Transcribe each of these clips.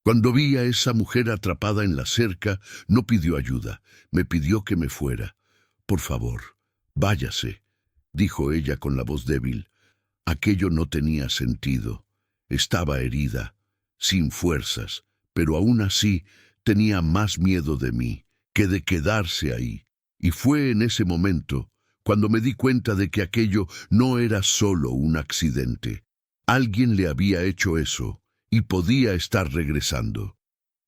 Cuando vi a esa mujer atrapada en la cerca, no pidió ayuda, me pidió que me fuera. Por favor, váyase, dijo ella con la voz débil. Aquello no tenía sentido. Estaba herida, sin fuerzas, pero aún así tenía más miedo de mí que de quedarse ahí. Y fue en ese momento cuando me di cuenta de que aquello no era solo un accidente. Alguien le había hecho eso y podía estar regresando.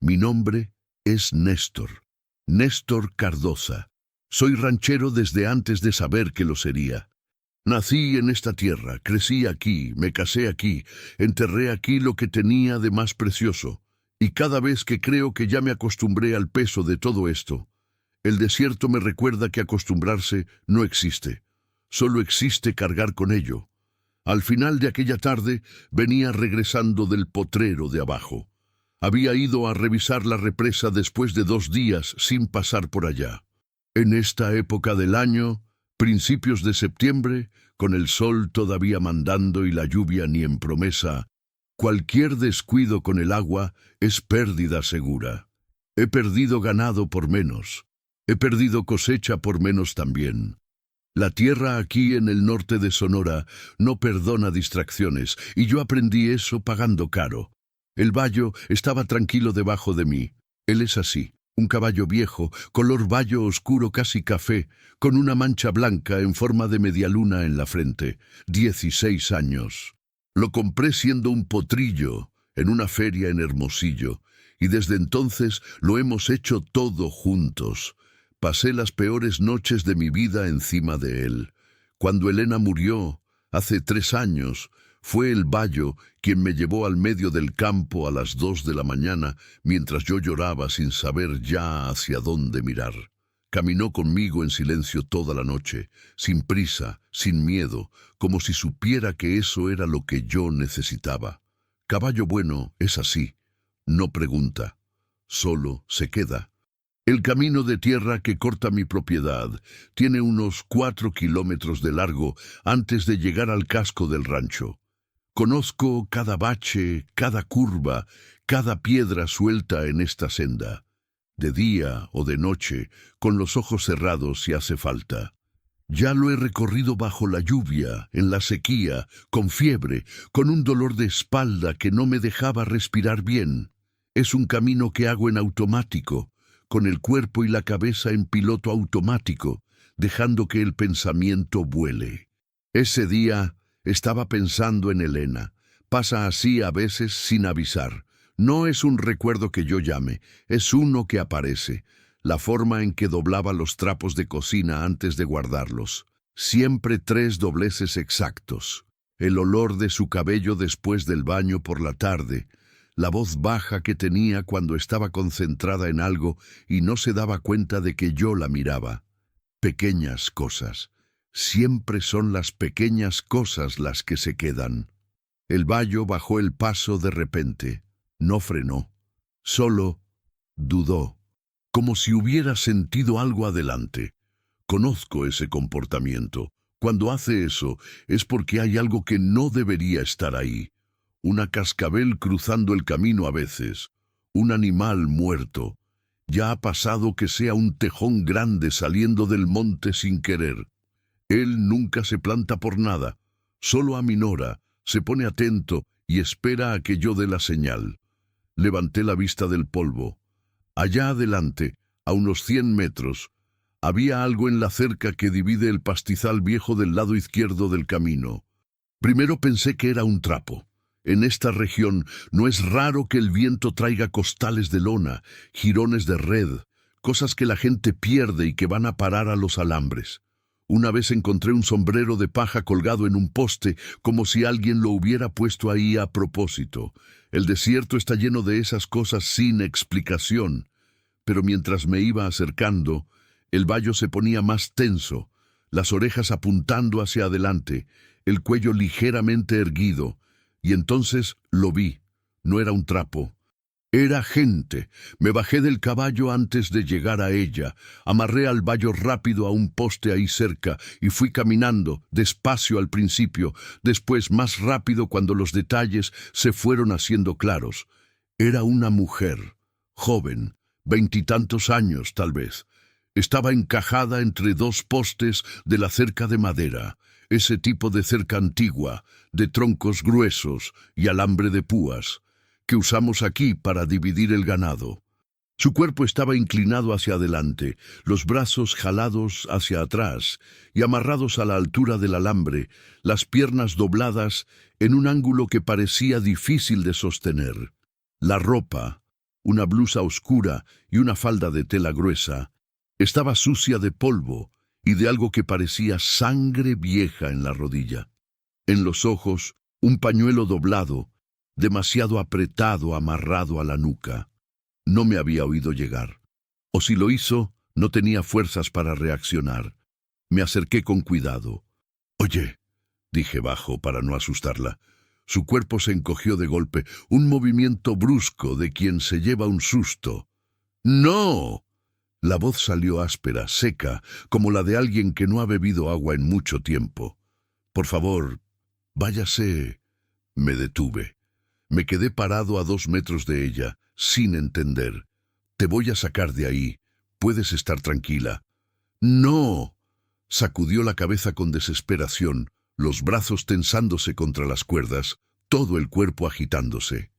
Mi nombre es Néstor, Néstor Cardoza. Soy ranchero desde antes de saber que lo sería. Nací en esta tierra, crecí aquí, me casé aquí, enterré aquí lo que tenía de más precioso. Y cada vez que creo que ya me acostumbré al peso de todo esto, el desierto me recuerda que acostumbrarse no existe. Solo existe cargar con ello. Al final de aquella tarde venía regresando del potrero de abajo. Había ido a revisar la represa después de 2 días sin pasar por allá. En esta época del año, principios de septiembre, con el sol todavía mandando y la lluvia ni en promesa, cualquier descuido con el agua es pérdida segura. He perdido ganado por menos. He perdido cosecha por menos también. La tierra aquí en el norte de Sonora no perdona distracciones, y yo aprendí eso pagando caro. El vallo estaba tranquilo debajo de mí. Él es así, un caballo viejo, color vallo oscuro casi café, con una mancha blanca en forma de medialuna en la frente. 16 años. Lo compré siendo un potrillo en una feria en Hermosillo, y desde entonces lo hemos hecho todo juntos. Pasé las peores noches de mi vida encima de él. Cuando Elena murió, hace 3 años, fue el vallo quien me llevó al medio del campo a las 2 de la mañana, mientras yo lloraba sin saber ya hacia dónde mirar. Caminó conmigo en silencio toda la noche, sin prisa, sin miedo, como si supiera que eso era lo que yo necesitaba. Caballo bueno es así, no pregunta, solo se queda. El camino de tierra que corta mi propiedad tiene unos 4 kilómetros de largo antes de llegar al casco del rancho. Conozco cada bache, cada curva, cada piedra suelta en esta senda. De día o de noche, con los ojos cerrados si hace falta. Ya lo he recorrido bajo la lluvia, en la sequía, con fiebre, con un dolor de espalda que no me dejaba respirar bien. Es un camino que hago en automático, con el cuerpo y la cabeza en piloto automático, dejando que el pensamiento vuele. Ese día estaba pensando en Elena. Pasa así a veces sin avisar. No es un recuerdo que yo llame, es uno que aparece. La forma en que doblaba los trapos de cocina antes de guardarlos. Siempre 3 dobleces exactos. El olor de su cabello después del baño por la tarde. La voz baja que tenía cuando estaba concentrada en algo y no se daba cuenta de que yo la miraba. Pequeñas cosas. Siempre son las pequeñas cosas las que se quedan. El vallo bajó el paso de repente. No frenó. Solo dudó. Como si hubiera sentido algo adelante. Conozco ese comportamiento. Cuando hace eso es porque hay algo que no debería estar ahí. Una cascabel cruzando el camino a veces, un animal muerto. Ya ha pasado que sea un tejón grande saliendo del monte sin querer. Él nunca se planta por nada, solo aminora, se pone atento y espera a que yo dé la señal. Levanté la vista del polvo. Allá adelante, a unos 100 metros, había algo en la cerca que divide el pastizal viejo del lado izquierdo del camino. Primero pensé que era un trapo. En esta región no es raro que el viento traiga costales de lona, jirones de red, cosas que la gente pierde y que van a parar a los alambres. Una vez encontré un sombrero de paja colgado en un poste, como si alguien lo hubiera puesto ahí a propósito. El desierto está lleno de esas cosas sin explicación. Pero mientras me iba acercando, el vallo se ponía más tenso, las orejas apuntando hacia adelante, el cuello ligeramente erguido. Y entonces lo vi. No era un trapo. Era gente. Me bajé del caballo antes de llegar a ella. Amarré al vallo rápido a un poste ahí cerca y fui caminando, despacio al principio, después más rápido cuando los detalles se fueron haciendo claros. Era una mujer, joven, 20 y tantos años tal vez. Estaba encajada entre dos postes de la cerca de madera, ese tipo de cerca antigua, de troncos gruesos y alambre de púas, que usamos aquí para dividir el ganado. Su cuerpo estaba inclinado hacia adelante, los brazos jalados hacia atrás y amarrados a la altura del alambre, las piernas dobladas en un ángulo que parecía difícil de sostener. La ropa, una blusa oscura y una falda de tela gruesa, estaba sucia de polvo y de algo que parecía sangre vieja en la rodilla. En los ojos, un pañuelo doblado, demasiado apretado, amarrado a la nuca. No me había oído llegar. O si lo hizo, no tenía fuerzas para reaccionar. Me acerqué con cuidado. «Oye», dije bajo para no asustarla. Su cuerpo se encogió de golpe, un movimiento brusco de quien se lleva un susto. «¡No!». La voz salió áspera, seca, como la de alguien que no ha bebido agua en mucho tiempo. «Por favor, váyase». Me detuve. Me quedé parado a 2 metros de ella, sin entender. «Te voy a sacar de ahí. Puedes estar tranquila». «¡No!». Sacudió la cabeza con desesperación, los brazos tensándose contra las cuerdas, todo el cuerpo agitándose.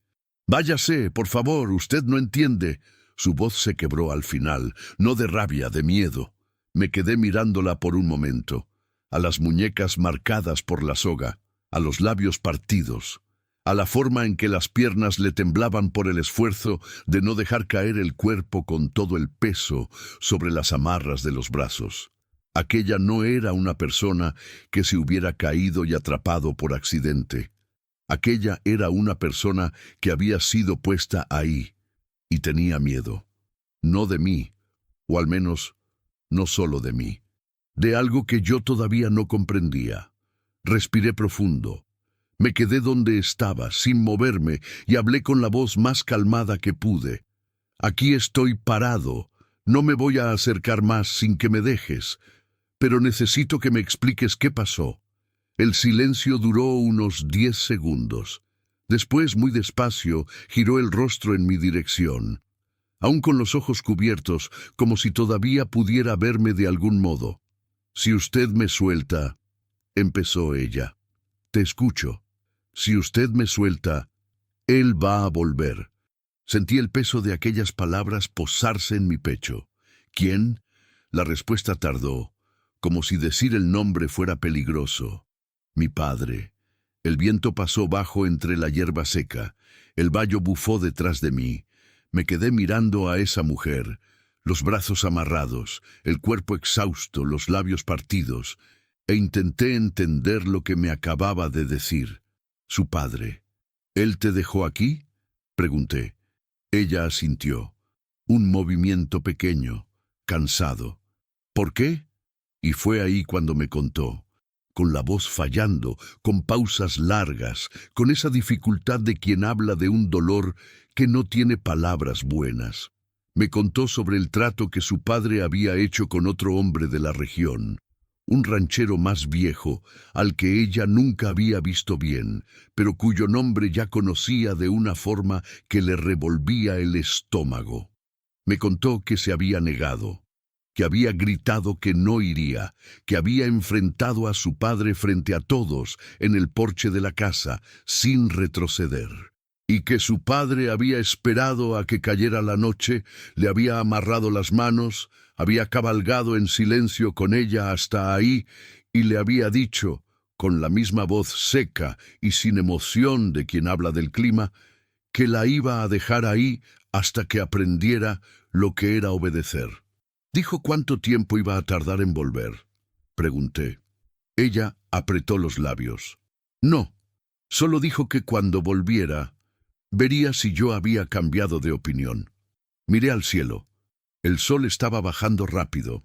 «Váyase, por favor, usted no entiende». Su voz se quebró al final, no de rabia, de miedo. Me quedé mirándola por un momento, a las muñecas marcadas por la soga, a los labios partidos, a la forma en que las piernas le temblaban por el esfuerzo de no dejar caer el cuerpo con todo el peso sobre las amarras de los brazos. Aquella no era una persona que se hubiera caído y atrapado por accidente. Aquella era una persona que había sido puesta ahí, y tenía miedo. No de mí, o al menos no solo de mí, de algo que yo todavía no comprendía. Respiré profundo. Me quedé donde estaba, sin moverme, y hablé con la voz más calmada que pude. «Aquí estoy parado. No me voy a acercar más sin que me dejes, pero necesito que me expliques qué pasó». El silencio duró unos 10 segundos. Después, muy despacio, giró el rostro en mi dirección, aún con los ojos cubiertos, como si todavía pudiera verme de algún modo. «Si usted me suelta», empezó ella. «Te escucho. Si usted me suelta, él va a volver». Sentí el peso de aquellas palabras posarse en mi pecho. «¿Quién?». La respuesta tardó, como si decir el nombre fuera peligroso. «Mi padre». El viento pasó bajo entre la hierba seca. El vallo bufó detrás de mí. Me quedé mirando a esa mujer, los brazos amarrados, el cuerpo exhausto, los labios partidos, e intenté entender lo que me acababa de decir. «Su padre». «¿Él te dejó aquí?», pregunté. Ella asintió. Un movimiento pequeño, cansado. «¿Por qué?». Y fue ahí cuando me contó, con la voz fallando, con pausas largas, con esa dificultad de quien habla de un dolor que no tiene palabras buenas. Me contó sobre el trato que su padre había hecho con otro hombre de la región, un ranchero más viejo, al que ella nunca había visto bien, pero cuyo nombre ya conocía de una forma que le revolvía el estómago. Me contó que se había negado, que había gritado que no iría, que había enfrentado a su padre frente a todos en el porche de la casa, sin retroceder, y que su padre había esperado a que cayera la noche, le había amarrado las manos, había cabalgado en silencio con ella hasta ahí, y le había dicho, con la misma voz seca y sin emoción de quien habla del clima, que la iba a dejar ahí hasta que aprendiera lo que era obedecer. «¿Dijo cuánto tiempo iba a tardar en volver?», pregunté. Ella apretó los labios. «No, solo dijo que cuando volviera, vería si yo había cambiado de opinión». Miré al cielo. El sol estaba bajando rápido.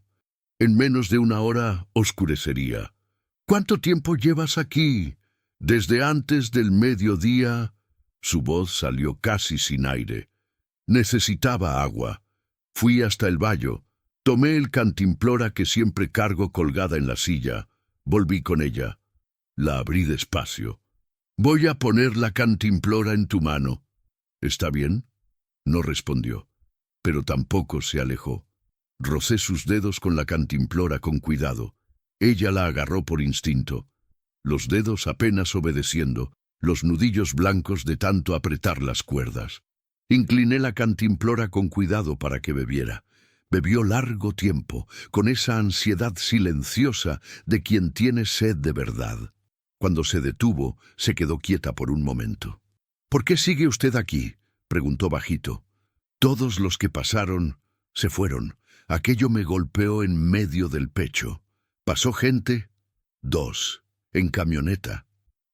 En menos de 1 hora oscurecería. «¿Cuánto tiempo llevas aquí?». «Desde antes del mediodía». Su voz salió casi sin aire. «Necesitaba agua. Fui hasta el vallo. Tomé el cantimplora que siempre cargo colgada en la silla. Volví con ella. La abrí despacio. «Voy a poner la cantimplora en tu mano». «¿Está bien?». No respondió, pero tampoco se alejó. Rocé sus dedos con la cantimplora con cuidado. Ella la agarró por instinto. Los dedos apenas obedeciendo, los nudillos blancos de tanto apretar las cuerdas. Incliné la cantimplora con cuidado para que bebiera. Bebió largo tiempo, con esa ansiedad silenciosa de quien tiene sed de verdad. Cuando se detuvo, se quedó quieta por un momento. «¿Por qué sigue usted aquí?», preguntó bajito. «Todos los que pasaron se fueron. Aquello me golpeó en medio del pecho. ¿Pasó gente?». «2. En camioneta».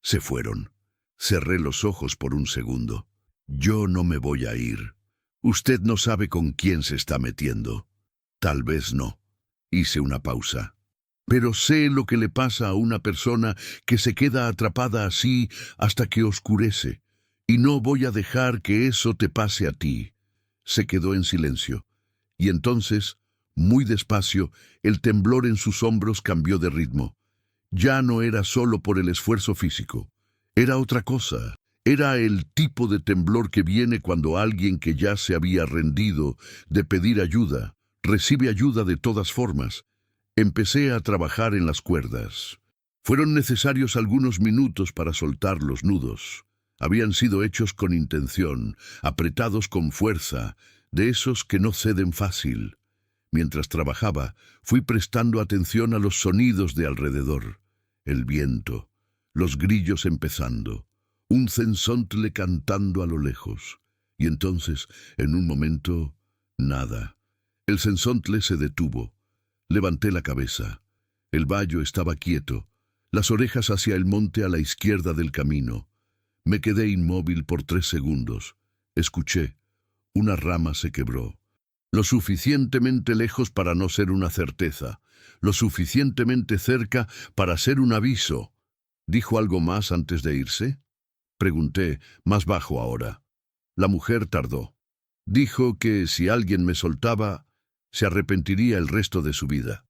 «Se fueron». Cerré los ojos por un segundo. «Yo no me voy a ir. Usted no sabe con quién se está metiendo». «Tal vez no». Hice una pausa. «Pero sé lo que le pasa a una persona que se queda atrapada así hasta que oscurece. Y no voy a dejar que eso te pase a ti». Se quedó en silencio. Y entonces, muy despacio, el temblor en sus hombros cambió de ritmo. Ya no era solo por el esfuerzo físico. Era otra cosa. Era el tipo de temblor que viene cuando alguien que ya se había rendido de pedir ayuda, recibe ayuda de todas formas. Empecé a trabajar en las cuerdas. Fueron necesarios algunos minutos para soltar los nudos. Habían sido hechos con intención, apretados con fuerza, de esos que no ceden fácil. Mientras trabajaba, fui prestando atención a los sonidos de alrededor. El viento, los grillos empezando, un censontle cantando a lo lejos. Y entonces, en un momento, nada. El censontle se detuvo. Levanté la cabeza. El vallo estaba quieto, las orejas hacia el monte a la izquierda del camino. Me quedé inmóvil por 3 segundos. Escuché. Una rama se quebró. Lo suficientemente lejos para no ser una certeza, lo suficientemente cerca para ser un aviso. ¿Dijo algo más antes de irse?, pregunté, más bajo ahora. La mujer tardó. Dijo que si alguien me soltaba, se arrepentiría el resto de su vida.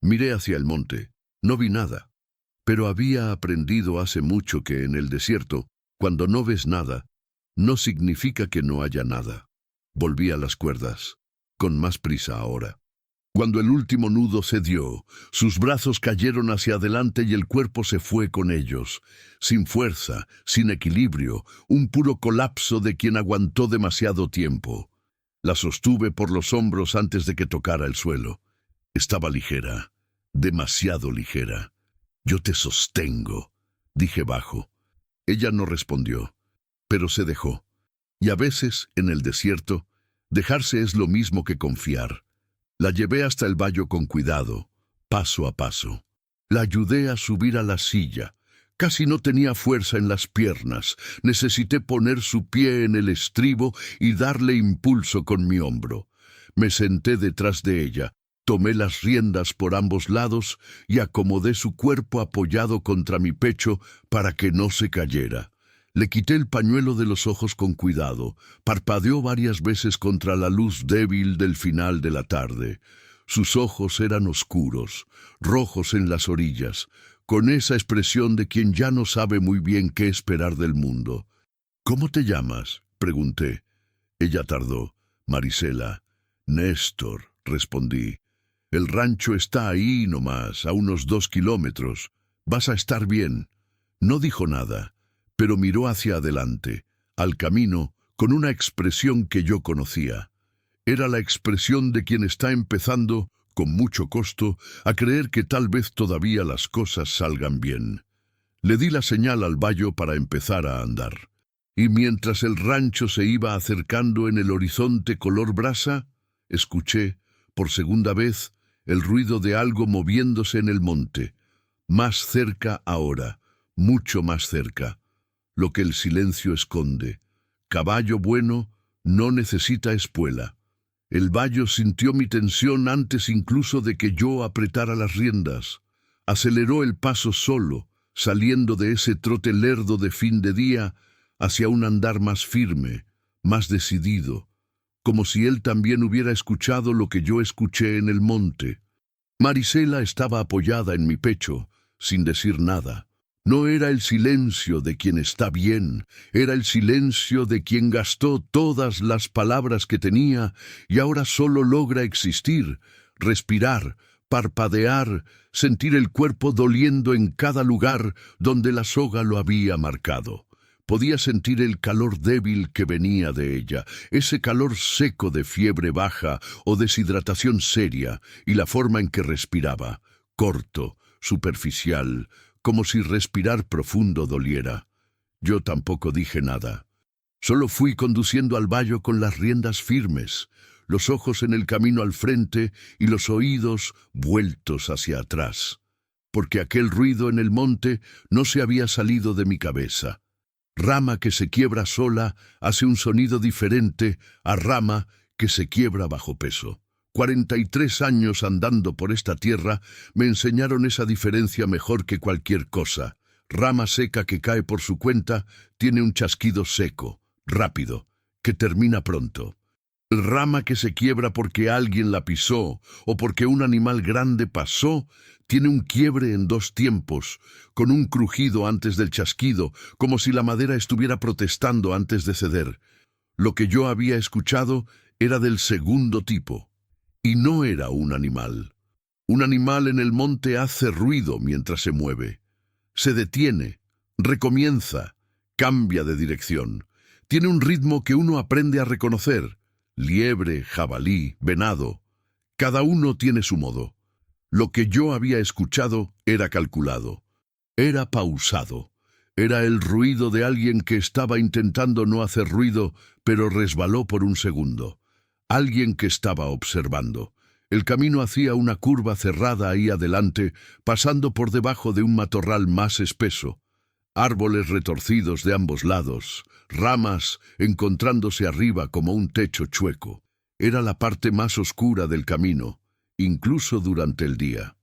Miré hacia el monte. No vi nada. Pero había aprendido hace mucho que en el desierto, cuando no ves nada, no significa que no haya nada. Volví a las cuerdas, con más prisa ahora. Cuando el último nudo cedió, sus brazos cayeron hacia adelante y el cuerpo se fue con ellos, sin fuerza, sin equilibrio, un puro colapso de quien aguantó demasiado tiempo. La sostuve por los hombros antes de que tocara el suelo. Estaba ligera, demasiado ligera. «Yo te sostengo», dije bajo. Ella no respondió, pero se dejó. Y a veces, en el desierto, dejarse es lo mismo que confiar. La llevé hasta el vallo con cuidado, paso a paso. La ayudé a subir a la silla. Casi no tenía fuerza en las piernas. Necesité poner su pie en el estribo y darle impulso con mi hombro. Me senté detrás de ella, tomé las riendas por ambos lados y acomodé su cuerpo apoyado contra mi pecho para que no se cayera. Le quité el pañuelo de los ojos con cuidado. Parpadeó varias veces contra la luz débil del final de la tarde. Sus ojos eran oscuros, rojos en las orillas, con esa expresión de quien ya no sabe muy bien qué esperar del mundo. «¿Cómo te llamas?», pregunté. Ella tardó. «Marisela». «Néstor», respondí. «El rancho está ahí nomás, a unos 2 kilómetros. Vas a estar bien». No dijo nada, pero miró hacia adelante, al camino, con una expresión que yo conocía. Era la expresión de quien está empezando, con mucho costo, a creer que tal vez todavía las cosas salgan bien. Le di la señal al vallo para empezar a andar. Y mientras el rancho se iba acercando en el horizonte color brasa, escuché, por segunda vez, el ruido de algo moviéndose en el monte. Más cerca ahora, mucho más cerca. Lo que el silencio esconde. Caballo bueno no necesita espuela. El vallo sintió mi tensión antes incluso de que yo apretara las riendas. Aceleró el paso solo, saliendo de ese trote lerdo de fin de día hacia un andar más firme, más decidido, como si él también hubiera escuchado lo que yo escuché en el monte. Marisela estaba apoyada en mi pecho, sin decir nada. No era el silencio de quien está bien, era el silencio de quien gastó todas las palabras que tenía y ahora solo logra existir, respirar, parpadear, sentir el cuerpo doliendo en cada lugar donde la soga lo había marcado. Podía sentir el calor débil que venía de ella, ese calor seco de fiebre baja o deshidratación seria, y la forma en que respiraba, corto, superficial, como si respirar profundo doliera. Yo tampoco dije nada. Solo fui conduciendo al vallo con las riendas firmes, los ojos en el camino al frente y los oídos vueltos hacia atrás, porque aquel ruido en el monte no se había salido de mi cabeza. Rama que se quiebra sola hace un sonido diferente a rama que se quiebra bajo peso. 43 años andando por esta tierra me enseñaron esa diferencia mejor que cualquier cosa. Rama seca que cae por su cuenta tiene un chasquido seco, rápido, que termina pronto. Rama que se quiebra porque alguien la pisó o porque un animal grande pasó, tiene un quiebre en dos tiempos, con un crujido antes del chasquido, como si la madera estuviera protestando antes de ceder. Lo que yo había escuchado era del segundo tipo, y no era un animal. Un animal en el monte hace ruido mientras se mueve. Se detiene, recomienza, cambia de dirección. Tiene un ritmo que uno aprende a reconocer. Liebre, jabalí, venado. Cada uno tiene su modo. Lo que yo había escuchado era calculado. Era pausado. Era el ruido de alguien que estaba intentando no hacer ruido, pero resbaló por un segundo. Alguien que estaba observando. El camino hacía una curva cerrada ahí adelante, pasando por debajo de un matorral más espeso. Árboles retorcidos de ambos lados, ramas encontrándose arriba como un techo chueco. Era la parte más oscura del camino, incluso durante el día.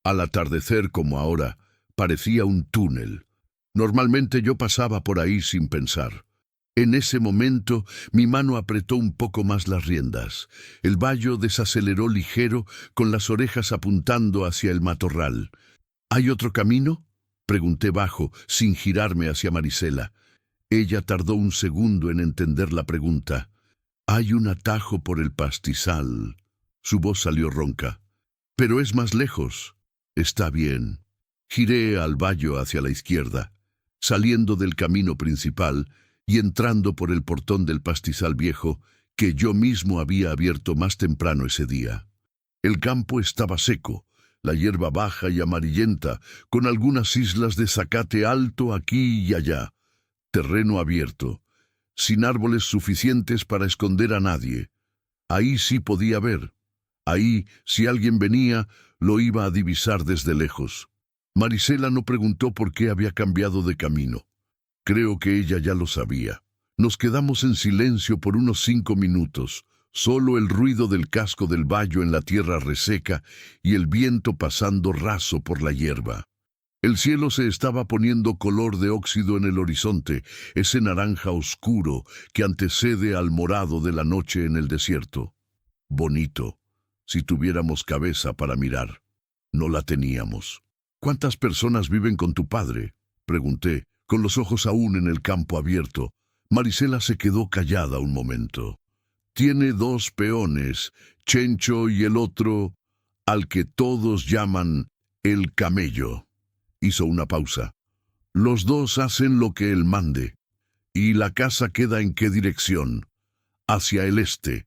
Al atardecer, como ahora, parecía un túnel. Normalmente yo pasaba por ahí sin pensar. En ese momento, mi mano apretó un poco más las riendas. El vallo desaceleró ligero, con las orejas apuntando hacia el matorral. ¿Hay otro camino?, pregunté bajo, sin girarme hacia Marisela. Ella tardó un segundo en entender la pregunta. «Hay un atajo por el pastizal». Su voz salió ronca. «Pero es más lejos». «Está bien». Giré al vallo hacia la izquierda, saliendo del camino principal y entrando por el portón del pastizal viejo que yo mismo había abierto más temprano ese día. El campo estaba seco, la hierba baja y amarillenta, con algunas islas de zacate alto aquí y allá. Terreno abierto, sin árboles suficientes para esconder a nadie. Ahí sí podía ver. Ahí, si alguien venía, lo iba a divisar desde lejos. Marisela no preguntó por qué había cambiado de camino. Creo que ella ya lo sabía. Nos quedamos en silencio por unos 5 minutos, solo el ruido del casco del vallo en la tierra reseca y el viento pasando raso por la hierba. El cielo se estaba poniendo color de óxido en el horizonte, ese naranja oscuro que antecede al morado de la noche en el desierto. Bonito, si tuviéramos cabeza para mirar. No la teníamos. «¿Cuántas personas viven con tu padre?», pregunté, con los ojos aún en el campo abierto. Marisela se quedó callada un momento. «Tiene 2 peones, Chencho y el otro, al que todos llaman el camello». Hizo una pausa. «Los 2 hacen lo que él mande. ¿Y la casa queda en qué dirección?» «Hacia el este».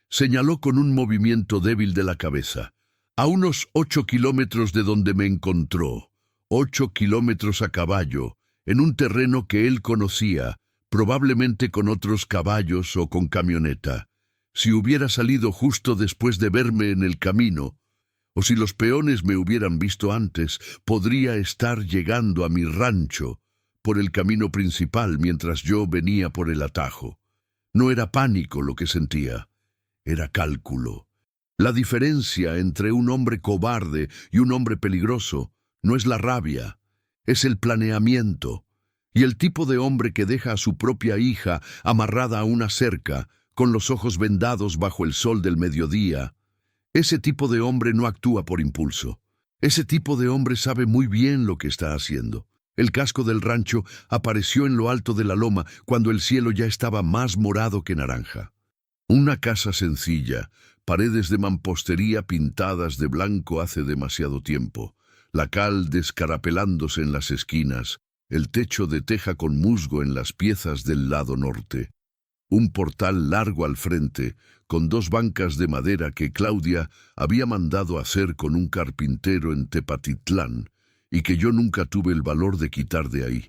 Señaló con un movimiento débil de la cabeza. «A unos 8 kilómetros de donde me encontró. 8 kilómetros a caballo, en un terreno que él conocía, probablemente con otros caballos o con camioneta. Si hubiera salido justo después de verme en el camino, o si los peones me hubieran visto antes, podría estar llegando a mi rancho por el camino principal mientras yo venía por el atajo. No era pánico lo que sentía, era cálculo. La diferencia entre un hombre cobarde y un hombre peligroso no es la rabia, es el planeamiento. Y el tipo de hombre que deja a su propia hija amarrada a una cerca, con los ojos vendados bajo el sol del mediodía, ese tipo de hombre no actúa por impulso. Ese tipo de hombre sabe muy bien lo que está haciendo. El casco del rancho apareció en lo alto de la loma cuando el cielo ya estaba más morado que naranja. Una casa sencilla, paredes de mampostería pintadas de blanco hace demasiado tiempo, la cal descarapelándose en las esquinas, el techo de teja con musgo en las piezas del lado norte. Un portal largo al frente, con 2 bancas de madera que Claudia había mandado hacer con un carpintero en Tepatitlán, y que yo nunca tuve el valor de quitar de ahí.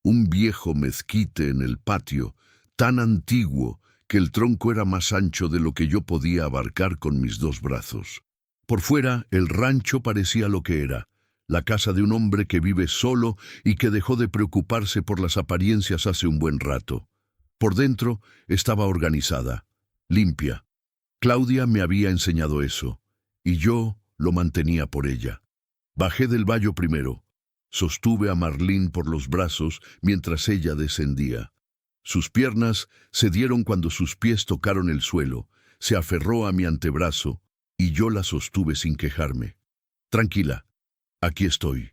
Un viejo mezquite en el patio, tan antiguo que el tronco era más ancho de lo que yo podía abarcar con mis 2 brazos. Por fuera, el rancho parecía lo que era, la casa de un hombre que vive solo y que dejó de preocuparse por las apariencias hace un buen rato. Por dentro estaba organizada, limpia. Claudia me había enseñado eso, y yo lo mantenía por ella. Bajé del vallo primero. Sostuve a Marlene por los brazos mientras ella descendía. Sus piernas cedieron cuando sus pies tocaron el suelo, se aferró a mi antebrazo, y yo la sostuve sin quejarme. Tranquila, aquí estoy.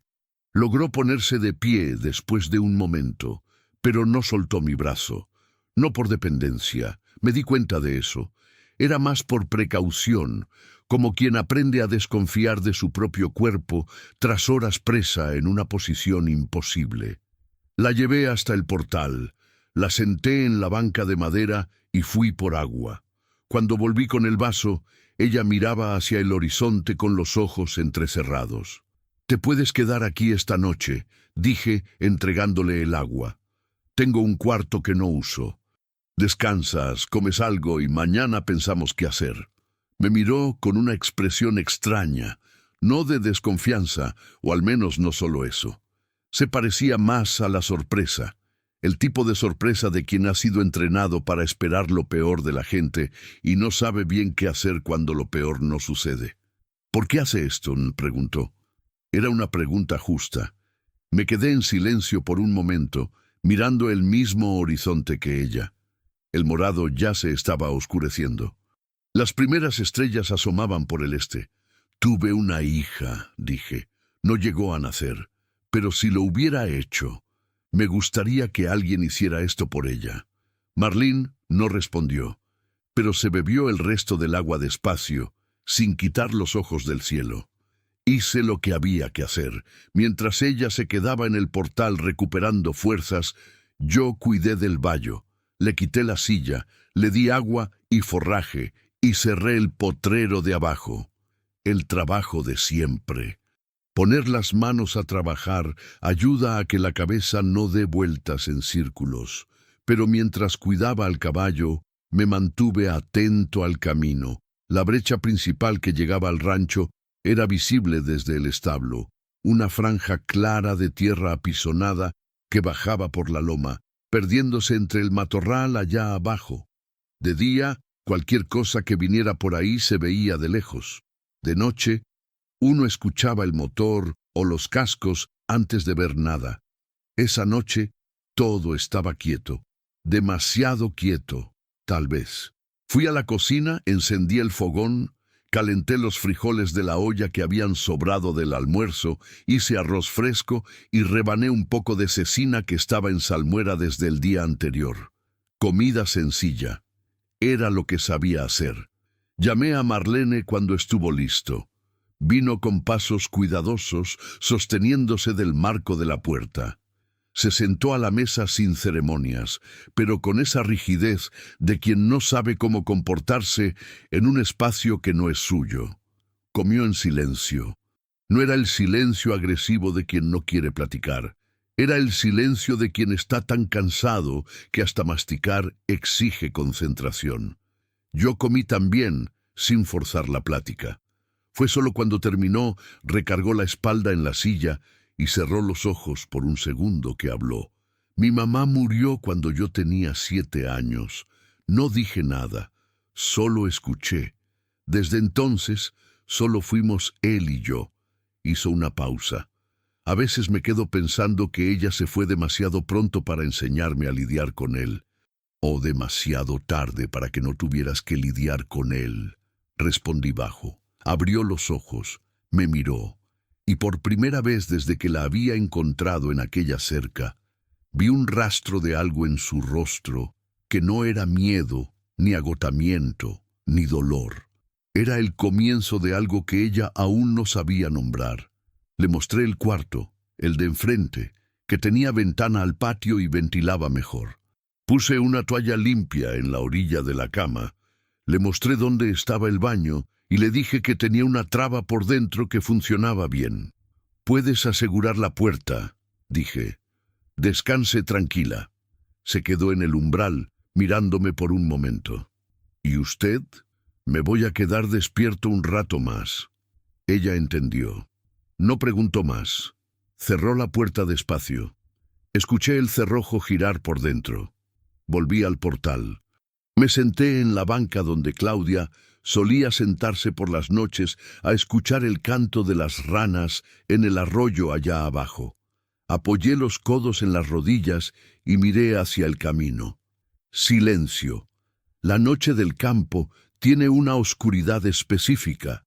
Logró ponerse de pie después de un momento, pero no soltó mi brazo. No por dependencia, me di cuenta de eso. Era más por precaución, como quien aprende a desconfiar de su propio cuerpo tras horas presa en una posición imposible. La llevé hasta el portal, la senté en la banca de madera y fui por agua. Cuando volví con el vaso, ella miraba hacia el horizonte con los ojos entrecerrados. «Te puedes quedar aquí esta noche», dije, entregándole el agua. «Tengo un cuarto que no uso. Descansas, comes algo y mañana pensamos qué hacer». Me miró con una expresión extraña, no de desconfianza, o al menos no solo eso. Se parecía más a la sorpresa, el tipo de sorpresa de quien ha sido entrenado para esperar lo peor de la gente y no sabe bien qué hacer cuando lo peor no sucede. «¿Por qué hace esto?», preguntó. Era una pregunta justa. Me quedé en silencio por un momento, mirando el mismo horizonte que ella. El morado ya se estaba oscureciendo. Las primeras estrellas asomaban por el este. «Tuve una hija», dije. «No llegó a nacer, pero si lo hubiera hecho, me gustaría que alguien hiciera esto por ella». Marlene no respondió, pero se bebió el resto del agua despacio, sin quitar los ojos del cielo. Hice lo que había que hacer. Mientras ella se quedaba en el portal recuperando fuerzas, yo cuidé del vallo. Le quité la silla, le di agua y forraje, y cerré el potrero de abajo. El trabajo de siempre. Poner las manos a trabajar ayuda a que la cabeza no dé vueltas en círculos. Pero mientras cuidaba al caballo, me mantuve atento al camino. La brecha principal que llegaba al rancho era visible desde el establo, una franja clara de tierra apisonada que bajaba por la loma, perdiéndose entre el matorral allá abajo. De día, cualquier cosa que viniera por ahí se veía de lejos. De noche, uno escuchaba el motor o los cascos antes de ver nada. Esa noche, todo estaba quieto. Demasiado quieto, tal vez. Fui a la cocina, encendí el fogón, calenté los frijoles de la olla que habían sobrado del almuerzo, hice arroz fresco y rebané un poco de cecina que estaba en salmuera desde el día anterior. Comida sencilla. Era lo que sabía hacer. Llamé a Marlene cuando estuvo listo. Vino con pasos cuidadosos, sosteniéndose del marco de la puerta. Se sentó a la mesa sin ceremonias, pero con esa rigidez de quien no sabe cómo comportarse en un espacio que no es suyo. Comió en silencio. No era el silencio agresivo de quien no quiere platicar. Era el silencio de quien está tan cansado que hasta masticar exige concentración. Yo comí también, sin forzar la plática. Fue solo cuando terminó, recargó la espalda en la silla y cerró los ojos por un segundo que habló. «Mi mamá murió cuando yo tenía 7 años. No dije nada, solo escuché. Desde entonces, solo fuimos él y yo». Hizo una pausa. «A veces me quedo pensando que ella se fue demasiado pronto para enseñarme a lidiar con él. O demasiado tarde para que no tuvieras que lidiar con él», respondí bajo. Abrió los ojos, me miró. y por primera vez desde que la había encontrado en aquella cerca, vi un rastro de algo en su rostro que no era miedo, ni agotamiento, ni dolor. Era el comienzo de algo que ella aún no sabía nombrar. Le mostré el cuarto, el de enfrente, que tenía ventana al patio y ventilaba mejor. Puse una toalla limpia en la orilla de la cama, le mostré dónde estaba el baño y le dije que tenía una traba por dentro que funcionaba bien. «Puedes asegurar la puerta», dije. «Descanse tranquila». Se quedó en el umbral, mirándome por un momento. «¿Y usted?» «Me voy a quedar despierto un rato más». Ella entendió. No preguntó más. Cerró la puerta despacio. Escuché el cerrojo girar por dentro. Volví al portal. Me senté en la banca donde Claudia solía sentarse por las noches a escuchar el canto de las ranas en el arroyo allá abajo. Apoyé los codos en las rodillas y miré hacia el camino. Silencio. La noche del campo tiene una oscuridad específica.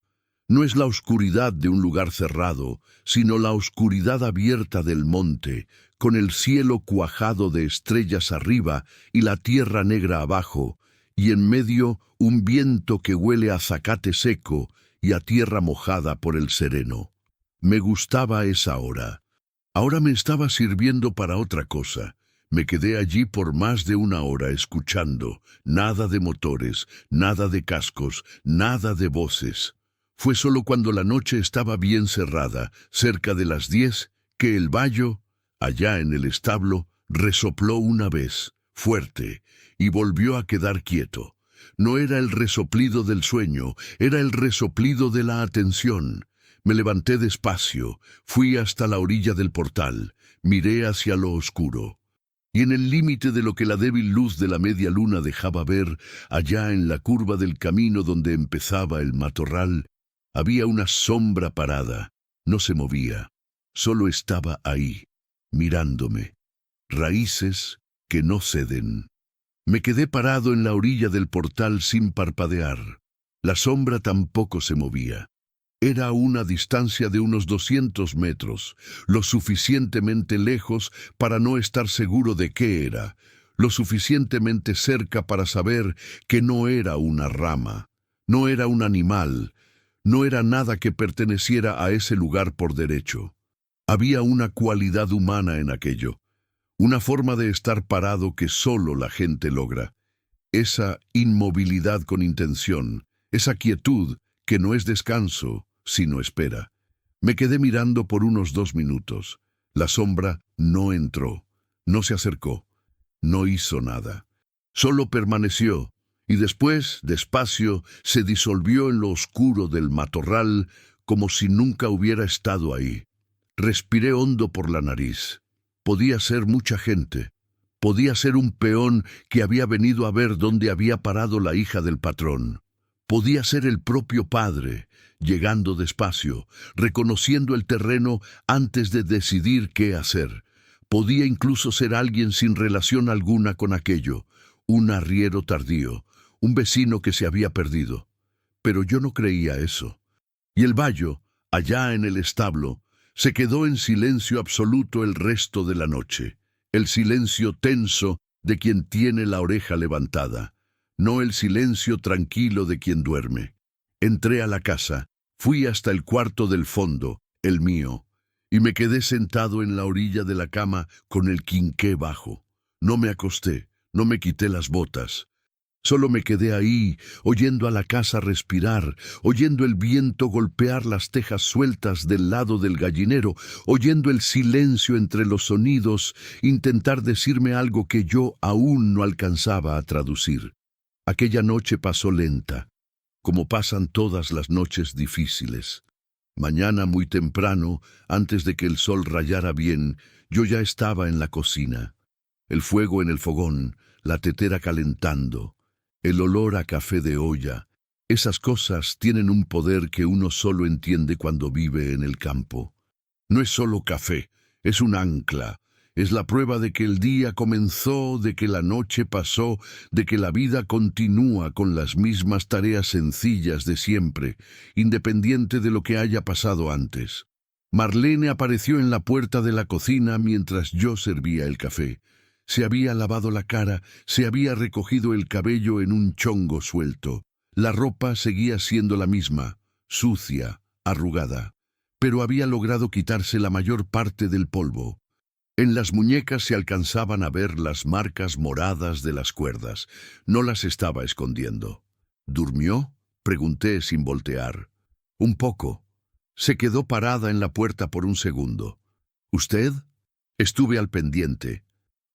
No es la oscuridad de un lugar cerrado, sino la oscuridad abierta del monte, con el cielo cuajado de estrellas arriba y la tierra negra abajo, y en medio un viento que huele a zacate seco y a tierra mojada por el sereno. Me gustaba esa hora. Ahora me estaba sirviendo para otra cosa. Me quedé allí por más de una hora escuchando, nada de motores, nada de cascos, nada de voces. Fue solo cuando la noche estaba bien cerrada, cerca de las 10, que el bayo, allá en el establo, resopló una vez, fuerte, y volvió a quedar quieto. No era el resoplido del sueño, era el resoplido de la atención. Me levanté despacio, fui hasta la orilla del portal, miré hacia lo oscuro. Y en el límite de lo que la débil luz de la media luna dejaba ver, allá en la curva del camino donde empezaba el matorral, había una sombra parada. No se movía, solo estaba ahí, mirándome. Raíces que no ceden. Me quedé parado en la orilla del portal sin parpadear. La sombra tampoco se movía. Era a una distancia de unos 200 metros, lo suficientemente lejos para no estar seguro de qué era, lo suficientemente cerca para saber que no era una rama, no era un animal, no era nada que perteneciera a ese lugar por derecho. Había una cualidad humana en aquello, una forma de estar parado que solo la gente logra. Esa inmovilidad con intención, esa quietud que no es descanso, sino espera. Me quedé mirando por unos 2 minutos. La sombra no entró, no se acercó, no hizo nada. Solo permaneció, y después, despacio, se disolvió en lo oscuro del matorral como si nunca hubiera estado ahí. Respiré hondo por la nariz. Podía ser mucha gente. Podía ser un peón que había venido a ver dónde había parado la hija del patrón. Podía ser el propio padre, llegando despacio, reconociendo el terreno antes de decidir qué hacer. Podía incluso ser alguien sin relación alguna con aquello, un arriero tardío, un vecino que se había perdido. Pero yo no creía eso. Y el bayo, allá en el establo, se quedó en silencio absoluto el resto de la noche, el silencio tenso de quien tiene la oreja levantada, no el silencio tranquilo de quien duerme. Entré a la casa, fui hasta el cuarto del fondo, el mío, y me quedé sentado en la orilla de la cama con el quinqué bajo. No me acosté, no me quité las botas. Solo me quedé ahí, oyendo a la casa respirar, oyendo el viento golpear las tejas sueltas del lado del gallinero, oyendo el silencio entre los sonidos, intentar decirme algo que yo aún no alcanzaba a traducir. Aquella noche pasó lenta, como pasan todas las noches difíciles. Mañana muy temprano, antes de que el sol rayara bien, yo ya estaba en la cocina. El fuego en el fogón, la tetera calentando, el olor a café de olla. Esas cosas tienen un poder que uno solo entiende cuando vive en el campo. No es solo café, es un ancla. Es la prueba de que el día comenzó, de que la noche pasó, de que la vida continúa con las mismas tareas sencillas de siempre, independiente de lo que haya pasado antes. Marlene apareció en la puerta de la cocina mientras yo servía el café. Se había lavado la cara, se había recogido el cabello en un chongo suelto. La ropa seguía siendo la misma, sucia, arrugada, pero había logrado quitarse la mayor parte del polvo. En las muñecas se alcanzaban a ver las marcas moradas de las cuerdas. No las estaba escondiendo. ¿Durmió?, pregunté sin voltear. Un poco. Se quedó parada en la puerta por un segundo. ¿Usted? Estuve al pendiente.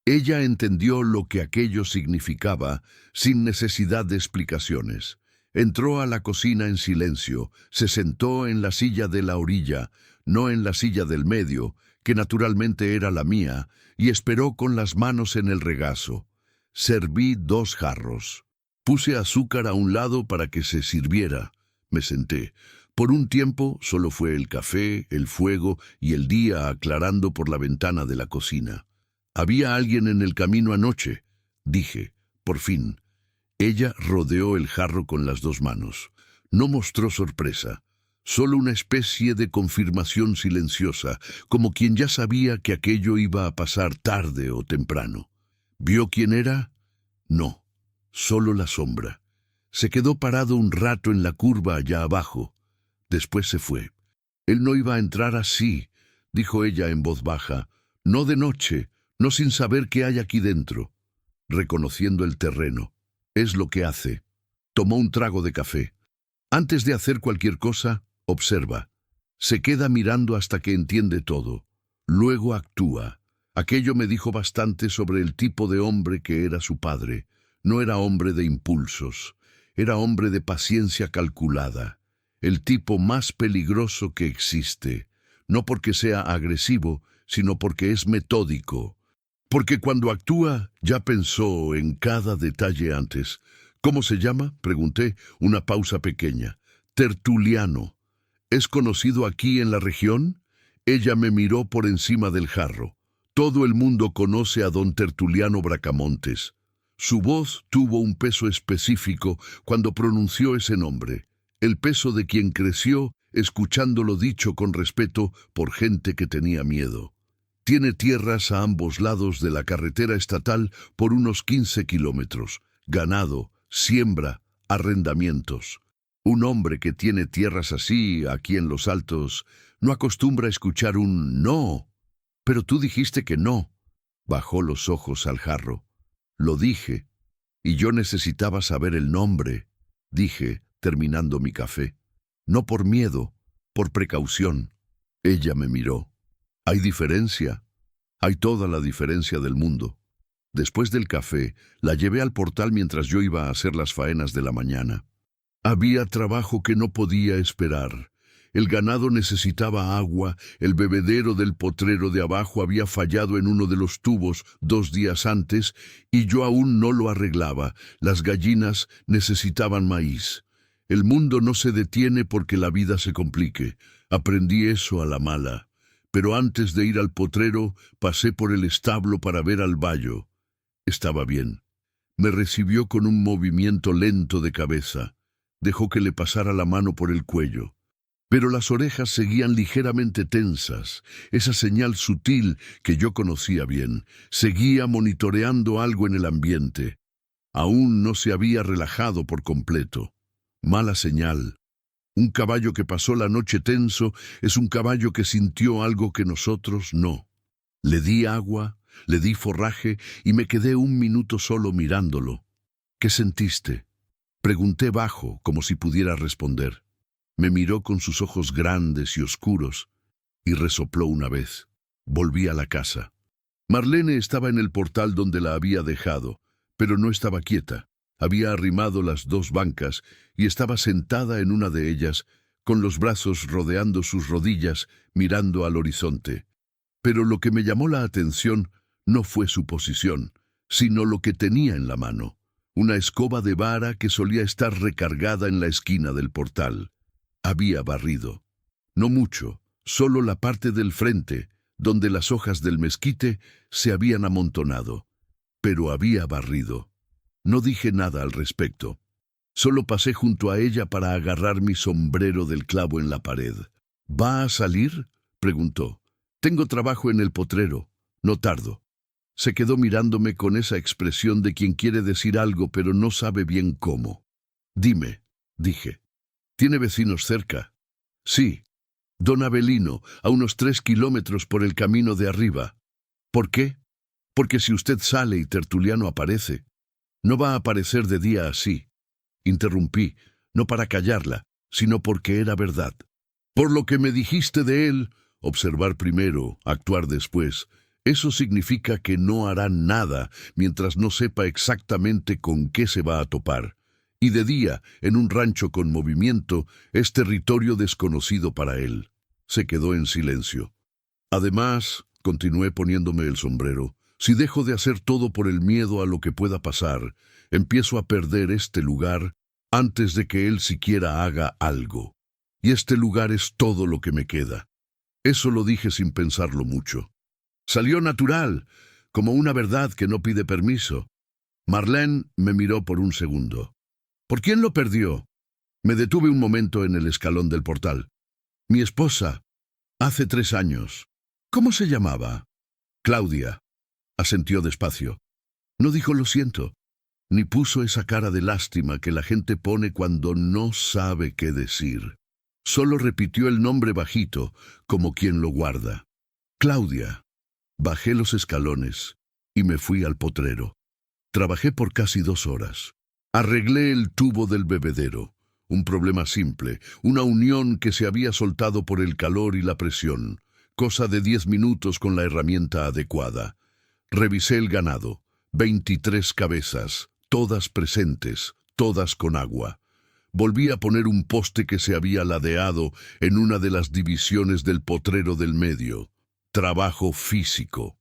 Ella entendió lo que aquello significaba sin necesidad de explicaciones. Entró a la cocina en silencio, se sentó en la silla de la orilla, no en la silla del medio, que naturalmente era la mía, y esperó con las manos en el regazo. Serví 2 jarros. Puse azúcar a un lado para que se sirviera. Me senté. Por un tiempo solo fue el café, el fuego y el día aclarando por la ventana de la cocina. «Había alguien en el camino anoche», dije, por fin. Ella rodeó el jarro con las 2 manos. No mostró sorpresa, solo una especie de confirmación silenciosa, como quien ya sabía que aquello iba a pasar tarde o temprano. ¿Vio quién era? No, solo la sombra. Se quedó parado un rato en la curva allá abajo. Después se fue. «Él no iba a entrar así», dijo ella en voz baja, «no de noche, no sin saber qué hay aquí dentro». Reconociendo el terreno. Es lo que hace. Tomó un trago de café. Antes de hacer cualquier cosa, observa. Se queda mirando hasta que entiende todo. Luego actúa. Aquello me dijo bastante sobre el tipo de hombre que era su padre. No era hombre de impulsos. Era hombre de paciencia calculada. El tipo más peligroso que existe. No porque sea agresivo, sino porque es metódico. Porque cuando actúa, ya pensó en cada detalle antes. «¿Cómo se llama?», pregunté, una pausa pequeña. «Tertuliano. ¿Es conocido aquí en la región?». Ella me miró por encima del jarro. «Todo el mundo conoce a don Tertuliano Bracamontes». Su voz tuvo un peso específico cuando pronunció ese nombre. El peso de quien creció escuchándolo dicho con respeto por gente que tenía miedo. Tiene tierras a ambos lados de la carretera estatal por unos 15 kilómetros. Ganado, siembra, arrendamientos. Un hombre que tiene tierras así, aquí en los Altos, no acostumbra a escuchar un «no». «Pero tú dijiste que no». Bajó los ojos al jarro. «Lo dije. Y yo necesitaba saber el nombre», dije, terminando mi café. «No por miedo, por precaución». Ella me miró. «¿Hay diferencia?» «Hay toda la diferencia del mundo». Después del café, la llevé al portal mientras yo iba a hacer las faenas de la mañana. Había trabajo que no podía esperar. El ganado necesitaba agua, el bebedero del potrero de abajo había fallado en uno de los tubos 2 días antes y yo aún no lo arreglaba. Las gallinas necesitaban maíz. El mundo no se detiene porque la vida se complique. Aprendí eso a la mala. Pero antes de ir al potrero, pasé por el establo para ver al bayo. Estaba bien. Me recibió con un movimiento lento de cabeza. Dejó que le pasara la mano por el cuello. Pero las orejas seguían ligeramente tensas, esa señal sutil que yo conocía bien. Seguía monitoreando algo en el ambiente. Aún no se había relajado por completo. Mala señal. Un caballo que pasó la noche tenso es un caballo que sintió algo que nosotros no. Le di agua, le di forraje y me quedé un minuto solo mirándolo. «¿Qué sentiste?», pregunté bajo, como si pudiera responder. Me miró con sus ojos grandes y oscuros y resopló una vez. Volví a la casa. Marlene estaba en el portal donde la había dejado, pero no estaba quieta. Había arrimado las 2 bancas y estaba sentada en una de ellas, con los brazos rodeando sus rodillas, mirando al horizonte. Pero lo que me llamó la atención no fue su posición, sino lo que tenía en la mano. Una escoba de vara que solía estar recargada en la esquina del portal. Había barrido. No mucho, solo la parte del frente, donde las hojas del mezquite se habían amontonado. Pero había barrido. No dije nada al respecto. Solo pasé junto a ella para agarrar mi sombrero del clavo en la pared. «¿Va a salir?», Preguntó. Tengo trabajo en el potrero. No tardo. Se quedó mirándome con esa expresión de quien quiere decir algo pero no sabe bien cómo. Dime, dije. ¿Tiene vecinos cerca? Sí. Don Avelino, a unos 3 kilómetros por el camino de arriba. ¿Por qué? Porque si usted sale y Tertuliano aparece, no va a aparecer de día así. Interrumpí, no para callarla, sino porque era verdad. Por lo que me dijiste de él, observar primero, actuar después, eso significa que no hará nada mientras no sepa exactamente con qué se va a topar. Y de día, en un rancho con movimiento, es territorio desconocido para él. Se quedó en silencio. Además, continué poniéndome el sombrero, si dejo de hacer todo por el miedo a lo que pueda pasar, empiezo a perder este lugar antes de que él siquiera haga algo. Y este lugar es todo lo que me queda. Eso lo dije sin pensarlo mucho. Salió natural, como una verdad que no pide permiso. Marlene me miró por un segundo. ¿Por quién lo perdió? Me detuve un momento en el escalón del portal. Mi esposa, hace 3 años. ¿Cómo se llamaba? Claudia. Asentió despacio. No dijo lo siento, ni puso esa cara de lástima que la gente pone cuando no sabe qué decir. Solo repitió el nombre bajito, como quien lo guarda. Claudia. Bajé los escalones y me fui al potrero. Trabajé por casi 2 horas. Arreglé el tubo del bebedero. Un problema simple, una unión que se había soltado por el calor y la presión. Cosa de 10 minutos con la herramienta adecuada. Revisé el ganado. 23 cabezas, todas presentes, todas con agua. Volví a poner un poste que se había ladeado en una de las divisiones del potrero del medio. Trabajo físico.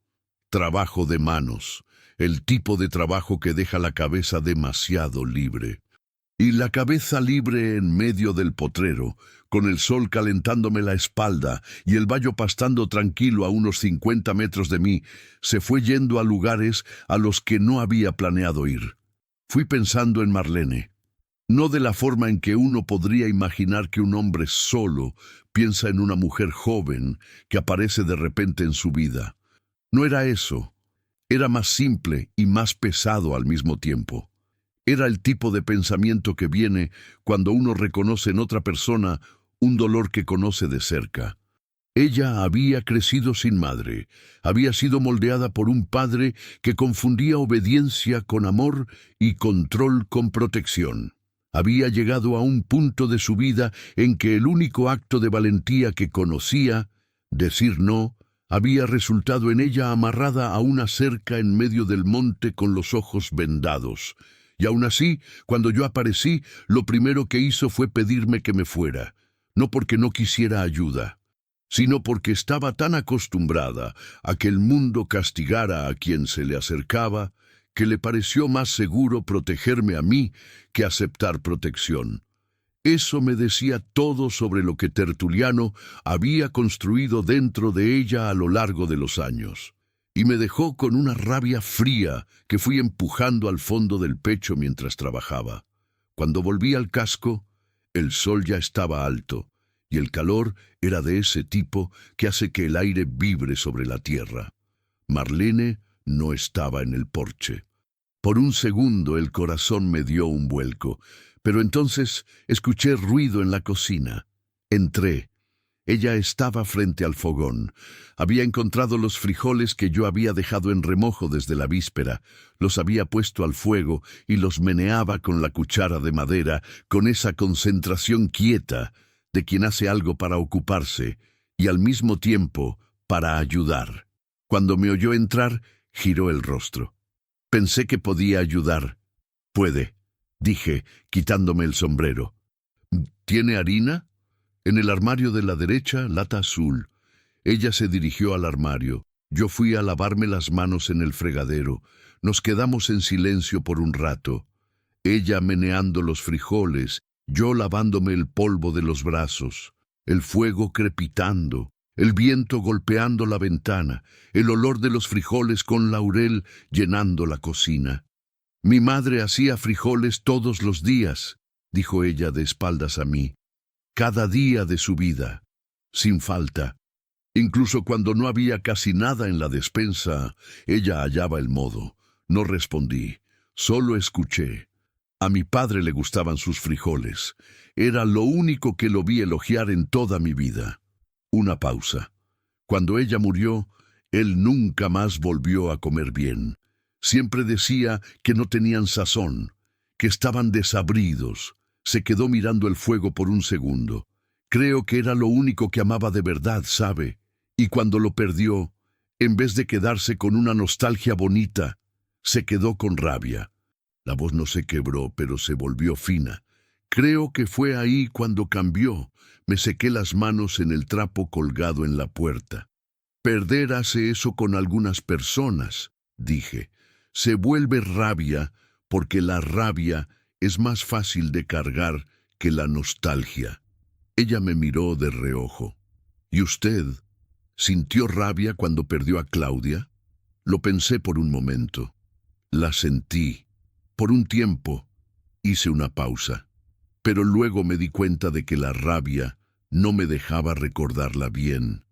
Trabajo de manos. El tipo de trabajo que deja la cabeza demasiado libre. Y la cabeza libre en medio del potrero, con el sol calentándome la espalda y el vallo pastando tranquilo a unos 50 metros de mí, se fue yendo a lugares a los que no había planeado ir. Fui pensando en Marlene, no de la forma en que uno podría imaginar que un hombre solo piensa en una mujer joven que aparece de repente en su vida. No era eso, era más simple y más pesado al mismo tiempo. Era el tipo de pensamiento que viene cuando uno reconoce en otra persona un dolor que conoce de cerca. Ella había crecido sin madre, había sido moldeada por un padre que confundía obediencia con amor y control con protección. Había llegado a un punto de su vida en que el único acto de valentía que conocía, decir no, había resultado en ella amarrada a una cerca en medio del monte con los ojos vendados. Y aún así, cuando yo aparecí, lo primero que hizo fue pedirme que me fuera, no porque no quisiera ayuda, sino porque estaba tan acostumbrada a que el mundo castigara a quien se le acercaba, que le pareció más seguro protegerme a mí que aceptar protección. Eso me decía todo sobre lo que Tertuliano había construido dentro de ella a lo largo de los años, y me dejó con una rabia fría que fui empujando al fondo del pecho mientras trabajaba. Cuando volví al casco, el sol ya estaba alto, y el calor era de ese tipo que hace que el aire vibre sobre la tierra. Marlene no estaba en el porche. Por un segundo el corazón me dio un vuelco, pero entonces escuché ruido en la cocina. Entré. Ella estaba frente al fogón. Había encontrado los frijoles que yo había dejado en remojo desde la víspera, los había puesto al fuego y los meneaba con la cuchara de madera, con esa concentración quieta de quien hace algo para ocuparse y al mismo tiempo para ayudar. Cuando me oyó entrar, giró el rostro. Pensé que podía ayudar. Puede, dije, quitándome el sombrero. ¿Tiene harina? En el armario de la derecha, lata azul. Ella se dirigió al armario. Yo fui a lavarme las manos en el fregadero. Nos quedamos en silencio por un rato. Ella meneando los frijoles, yo lavándome el polvo de los brazos. El fuego crepitando, el viento golpeando la ventana, el olor de los frijoles con laurel llenando la cocina. Mi madre hacía frijoles todos los días, dijo ella de espaldas a mí. Cada día de su vida, sin falta. Incluso cuando no había casi nada en la despensa, ella hallaba el modo. No respondí, solo escuché. A mi padre le gustaban sus frijoles. Era lo único que lo vi elogiar en toda mi vida. Una pausa. Cuando ella murió, él nunca más volvió a comer bien. Siempre decía que no tenían sazón, que estaban desabridos. Se quedó mirando el fuego por un segundo. Creo que era lo único que amaba de verdad, ¿sabe? Y cuando lo perdió, en vez de quedarse con una nostalgia bonita, se quedó con rabia. La voz no se quebró, pero se volvió fina. Creo que fue ahí cuando cambió. Me sequé las manos en el trapo colgado en la puerta. Perder hace eso con algunas personas, dije. Se vuelve rabia porque la rabia es más fácil de cargar que la nostalgia. Ella me miró de reojo. ¿Y usted sintió rabia cuando perdió a Claudia? Lo pensé por un momento. La sentí. Por un tiempo hice una pausa. Pero luego me di cuenta de que la rabia no me dejaba recordarla bien,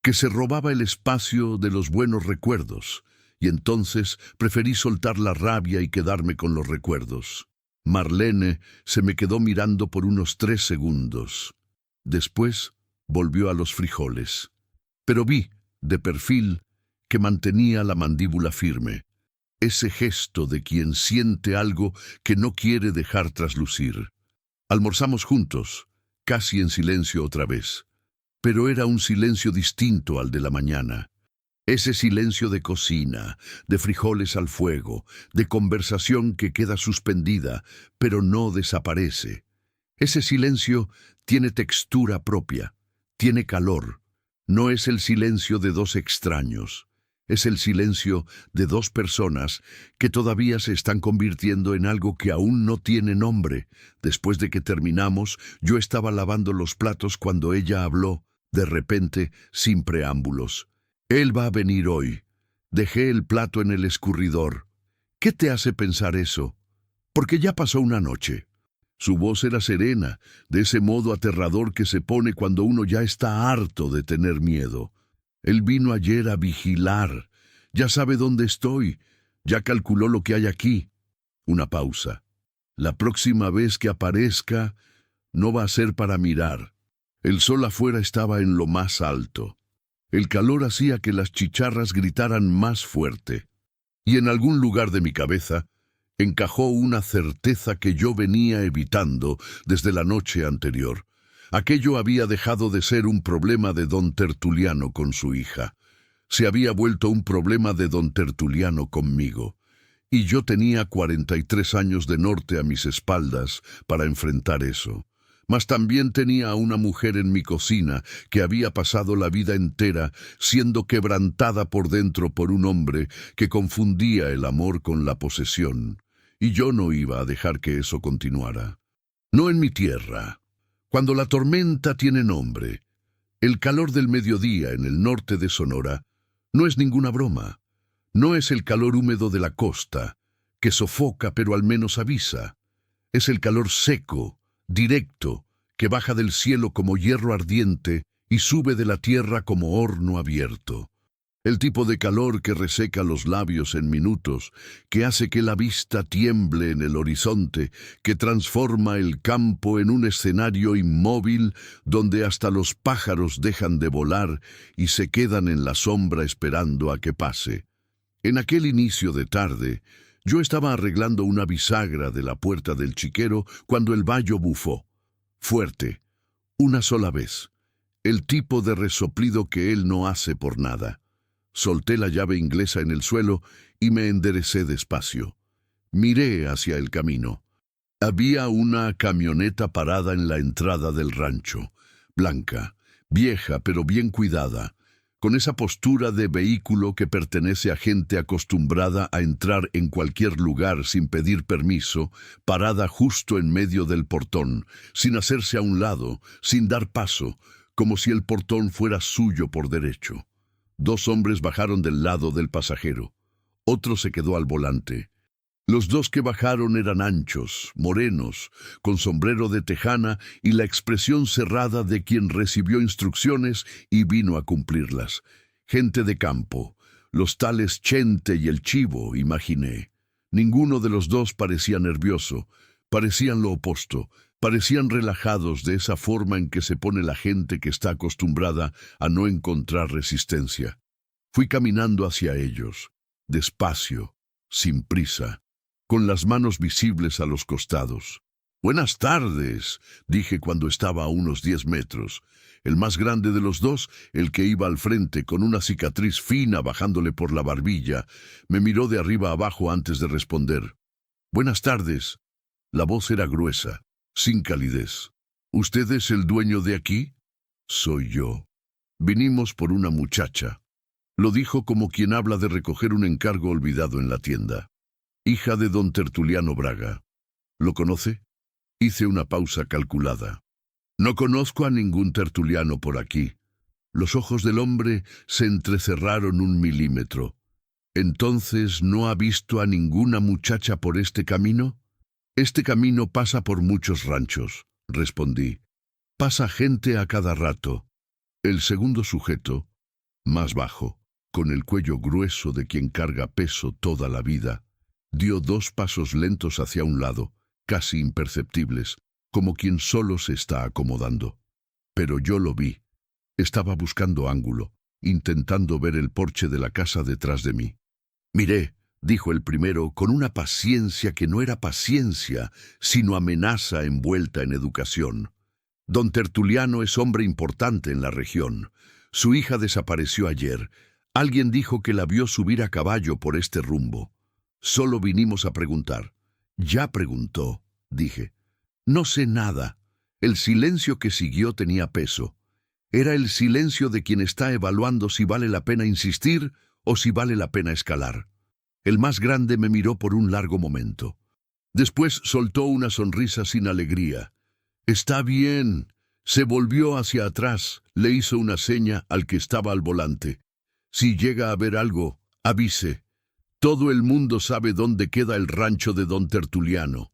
que se robaba el espacio de los buenos recuerdos, y entonces preferí soltar la rabia y quedarme con los recuerdos. Marlene se me quedó mirando por unos 3 segundos. Después volvió a los frijoles. Pero vi, de perfil, que mantenía la mandíbula firme. Ese gesto de quien siente algo que no quiere dejar traslucir. Almorzamos juntos, casi en silencio otra vez. Pero era un silencio distinto al de la mañana. Ese silencio de cocina, de frijoles al fuego, de conversación que queda suspendida, pero no desaparece. Ese silencio tiene textura propia, tiene calor. No es el silencio de 2 extraños. Es el silencio de 2 personas que todavía se están convirtiendo en algo que aún no tiene nombre. Después de que terminamos, yo estaba lavando los platos cuando ella habló, de repente, sin preámbulos. Él va a venir hoy. Dejé el plato en el escurridor. ¿Qué te hace pensar eso? Porque ya pasó una noche. Su voz era serena, de ese modo aterrador que se pone cuando uno ya está harto de tener miedo. Él vino ayer a vigilar. Ya sabe dónde estoy. Ya calculó lo que hay aquí. Una pausa. La próxima vez que aparezca, no va a ser para mirar. El sol afuera estaba en lo más alto. El calor hacía que las chicharras gritaran más fuerte. Y en algún lugar de mi cabeza encajó una certeza que yo venía evitando desde la noche anterior. Aquello había dejado de ser un problema de don Tertuliano con su hija. Se había vuelto un problema de don Tertuliano conmigo. Y yo tenía 43 años de norte a mis espaldas para enfrentar eso. Mas también tenía a una mujer en mi cocina que había pasado la vida entera siendo quebrantada por dentro por un hombre que confundía el amor con la posesión. Y yo no iba a dejar que eso continuara. No en mi tierra. Cuando la tormenta tiene nombre, el calor del mediodía en el norte de Sonora no es ninguna broma. No es el calor húmedo de la costa, que sofoca pero al menos avisa. Es el calor seco, directo, que baja del cielo como hierro ardiente y sube de la tierra como horno abierto. El tipo de calor que reseca los labios en minutos, que hace que la vista tiemble en el horizonte, que transforma el campo en un escenario inmóvil donde hasta los pájaros dejan de volar y se quedan en la sombra esperando a que pase. En aquel inicio de tarde, yo estaba arreglando una bisagra de la puerta del chiquero cuando el bayo bufó. Fuerte, una sola vez. El tipo de resoplido que él no hace por nada. Solté la llave inglesa en el suelo y me enderecé despacio. Miré hacia el camino. Había una camioneta parada en la entrada del rancho, blanca, vieja pero bien cuidada, con esa postura de vehículo que pertenece a gente acostumbrada a entrar en cualquier lugar sin pedir permiso, parada justo en medio del portón, sin hacerse a un lado, sin dar paso, como si el portón fuera suyo por derecho. 2 hombres bajaron del lado del pasajero. Otro se quedó al volante. Los dos que bajaron eran anchos, morenos, con sombrero de tejana y la expresión cerrada de quien recibió instrucciones y vino a cumplirlas. Gente de campo, los tales Chente y el Chivo, imaginé. Ninguno de los dos parecía nervioso, parecían lo opuesto, parecían relajados de esa forma en que se pone la gente que está acostumbrada a no encontrar resistencia. Fui caminando hacia ellos, despacio, sin prisa, con las manos visibles a los costados. «Buenas tardes», dije cuando estaba a unos 10 metros. El más grande de los dos, el que iba al frente con una cicatriz fina bajándole por la barbilla, me miró de arriba abajo antes de responder. «Buenas tardes». La voz era gruesa, sin calidez. «¿Usted es el dueño de aquí?» «Soy yo. Vinimos por una muchacha». Lo dijo como quien habla de recoger un encargo olvidado en la tienda. «Hija de don Tertuliano Braga. ¿Lo conoce?» Hice una pausa calculada. «No conozco a ningún tertuliano por aquí». Los ojos del hombre se entrecerraron 1 milímetro. «¿Entonces no ha visto a ninguna muchacha por este camino?» «Este camino pasa por muchos ranchos», respondí. «Pasa gente a cada rato». El segundo sujeto, más bajo, con el cuello grueso de quien carga peso toda la vida, dio 2 pasos lentos hacia un lado, casi imperceptibles, como quien solo se está acomodando. Pero yo lo vi. Estaba buscando ángulo, intentando ver el porche de la casa detrás de mí. «Miré», dijo el primero, con una paciencia que no era paciencia, sino amenaza envuelta en educación. «Don Tertuliano es hombre importante en la región. Su hija desapareció ayer. Alguien dijo que la vio subir a caballo por este rumbo. Solo vinimos a preguntar». «Ya preguntó», dije. «No sé nada». El silencio que siguió tenía peso. Era el silencio de quien está evaluando si vale la pena insistir o si vale la pena escalar. El más grande me miró por un largo momento. Después soltó una sonrisa sin alegría. «Está bien». Se volvió hacia atrás, le hizo una seña al que estaba al volante. «Si llega a ver algo, avise. Todo el mundo sabe dónde queda el rancho de don Tertuliano».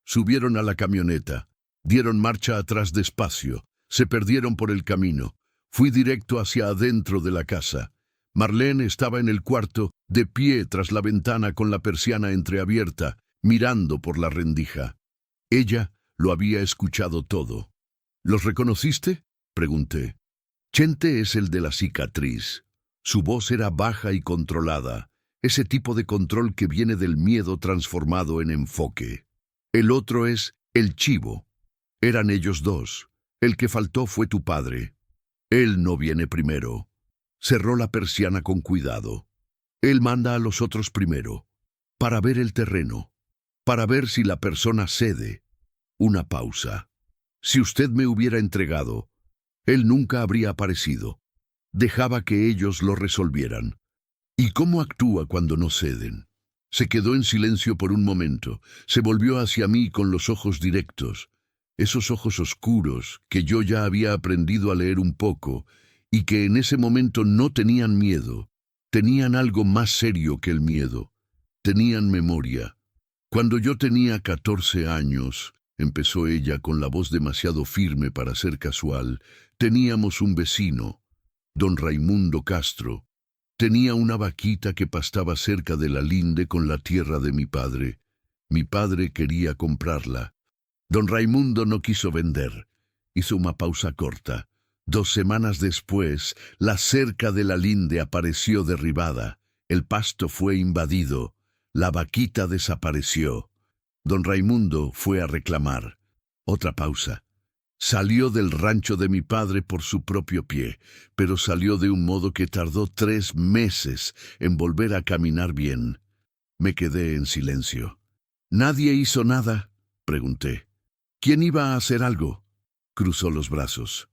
Subieron a la camioneta, dieron marcha atrás despacio, se perdieron por el camino. Fui directo hacia adentro de la casa. Marlene estaba en el cuarto, de pie tras la ventana con la persiana entreabierta, mirando por la rendija. Ella lo había escuchado todo. «¿Los reconociste?», pregunté. «Chente es el de la cicatriz». Su voz era baja y controlada, ese tipo de control que viene del miedo transformado en enfoque. «El otro es el Chivo». Eran ellos dos. El que faltó fue tu padre. Él no viene primero. Cerró la persiana con cuidado. Él manda a los otros primero, para ver el terreno, para ver si la persona cede. Una pausa. Si usted me hubiera entregado, él nunca habría aparecido. Dejaba que ellos lo resolvieran. ¿Y cómo actúa cuando no ceden? Se quedó en silencio por un momento. Se volvió hacia mí con los ojos directos. Esos ojos oscuros que yo ya había aprendido a leer un poco y que en ese momento no tenían miedo. Tenían algo más serio que el miedo. Tenían memoria. «Cuando yo tenía 14 años», empezó ella con la voz demasiado firme para ser casual, «teníamos un vecino, don Raimundo Castro. Tenía una vaquita que pastaba cerca de la linde con la tierra de mi padre. Mi padre quería comprarla. Don Raimundo no quiso vender». Hizo una pausa corta. 2 semanas después, la cerca de la linde apareció derribada. El pasto fue invadido. La vaquita desapareció. Don Raimundo fue a reclamar. Otra pausa. Salió del rancho de mi padre por su propio pie, pero salió de un modo que tardó 3 meses en volver a caminar bien. Me quedé en silencio. «¿Nadie hizo nada?», pregunté. «¿Quién iba a hacer algo?». Cruzó los brazos.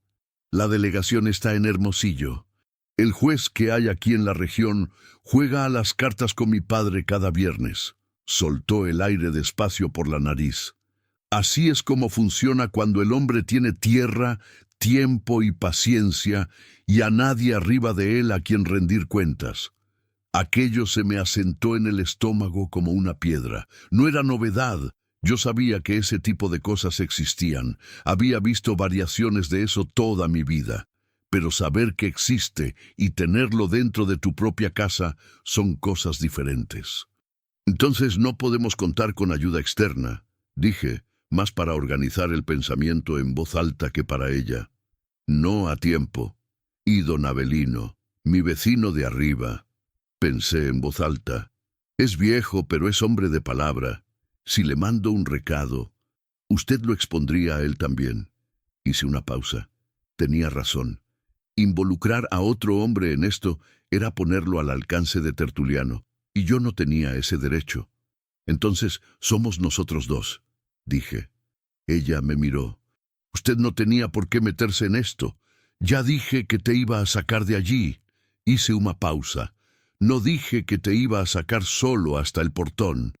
«La delegación está en Hermosillo. El juez que hay aquí en la región juega a las cartas con mi padre cada viernes». Soltó el aire despacio por la nariz. «Así es como funciona cuando el hombre tiene tierra, tiempo y paciencia y a nadie arriba de él a quien rendir cuentas. Aquello se me asentó en el estómago como una piedra. No era novedad. Yo sabía que ese tipo de cosas existían. Había visto variaciones de eso toda mi vida. Pero saber que existe y tenerlo dentro de tu propia casa son cosas diferentes. Entonces no podemos contar con ayuda externa, dije, más para organizar el pensamiento en voz alta que para ella. No a tiempo. Y don Avelino, mi vecino de arriba, pensé en voz alta. Es viejo, pero es hombre de palabra. Si le mando un recado, usted lo expondría a él también. Hice una pausa. Tenía razón. Involucrar a otro hombre en esto era ponerlo al alcance de Tertuliano, y yo no tenía ese derecho. Entonces, somos nosotros dos, dije. Ella me miró. Usted no tenía por qué meterse en esto. Ya dije que te iba a sacar de allí. Hice una pausa. No dije que te iba a sacar solo hasta el portón.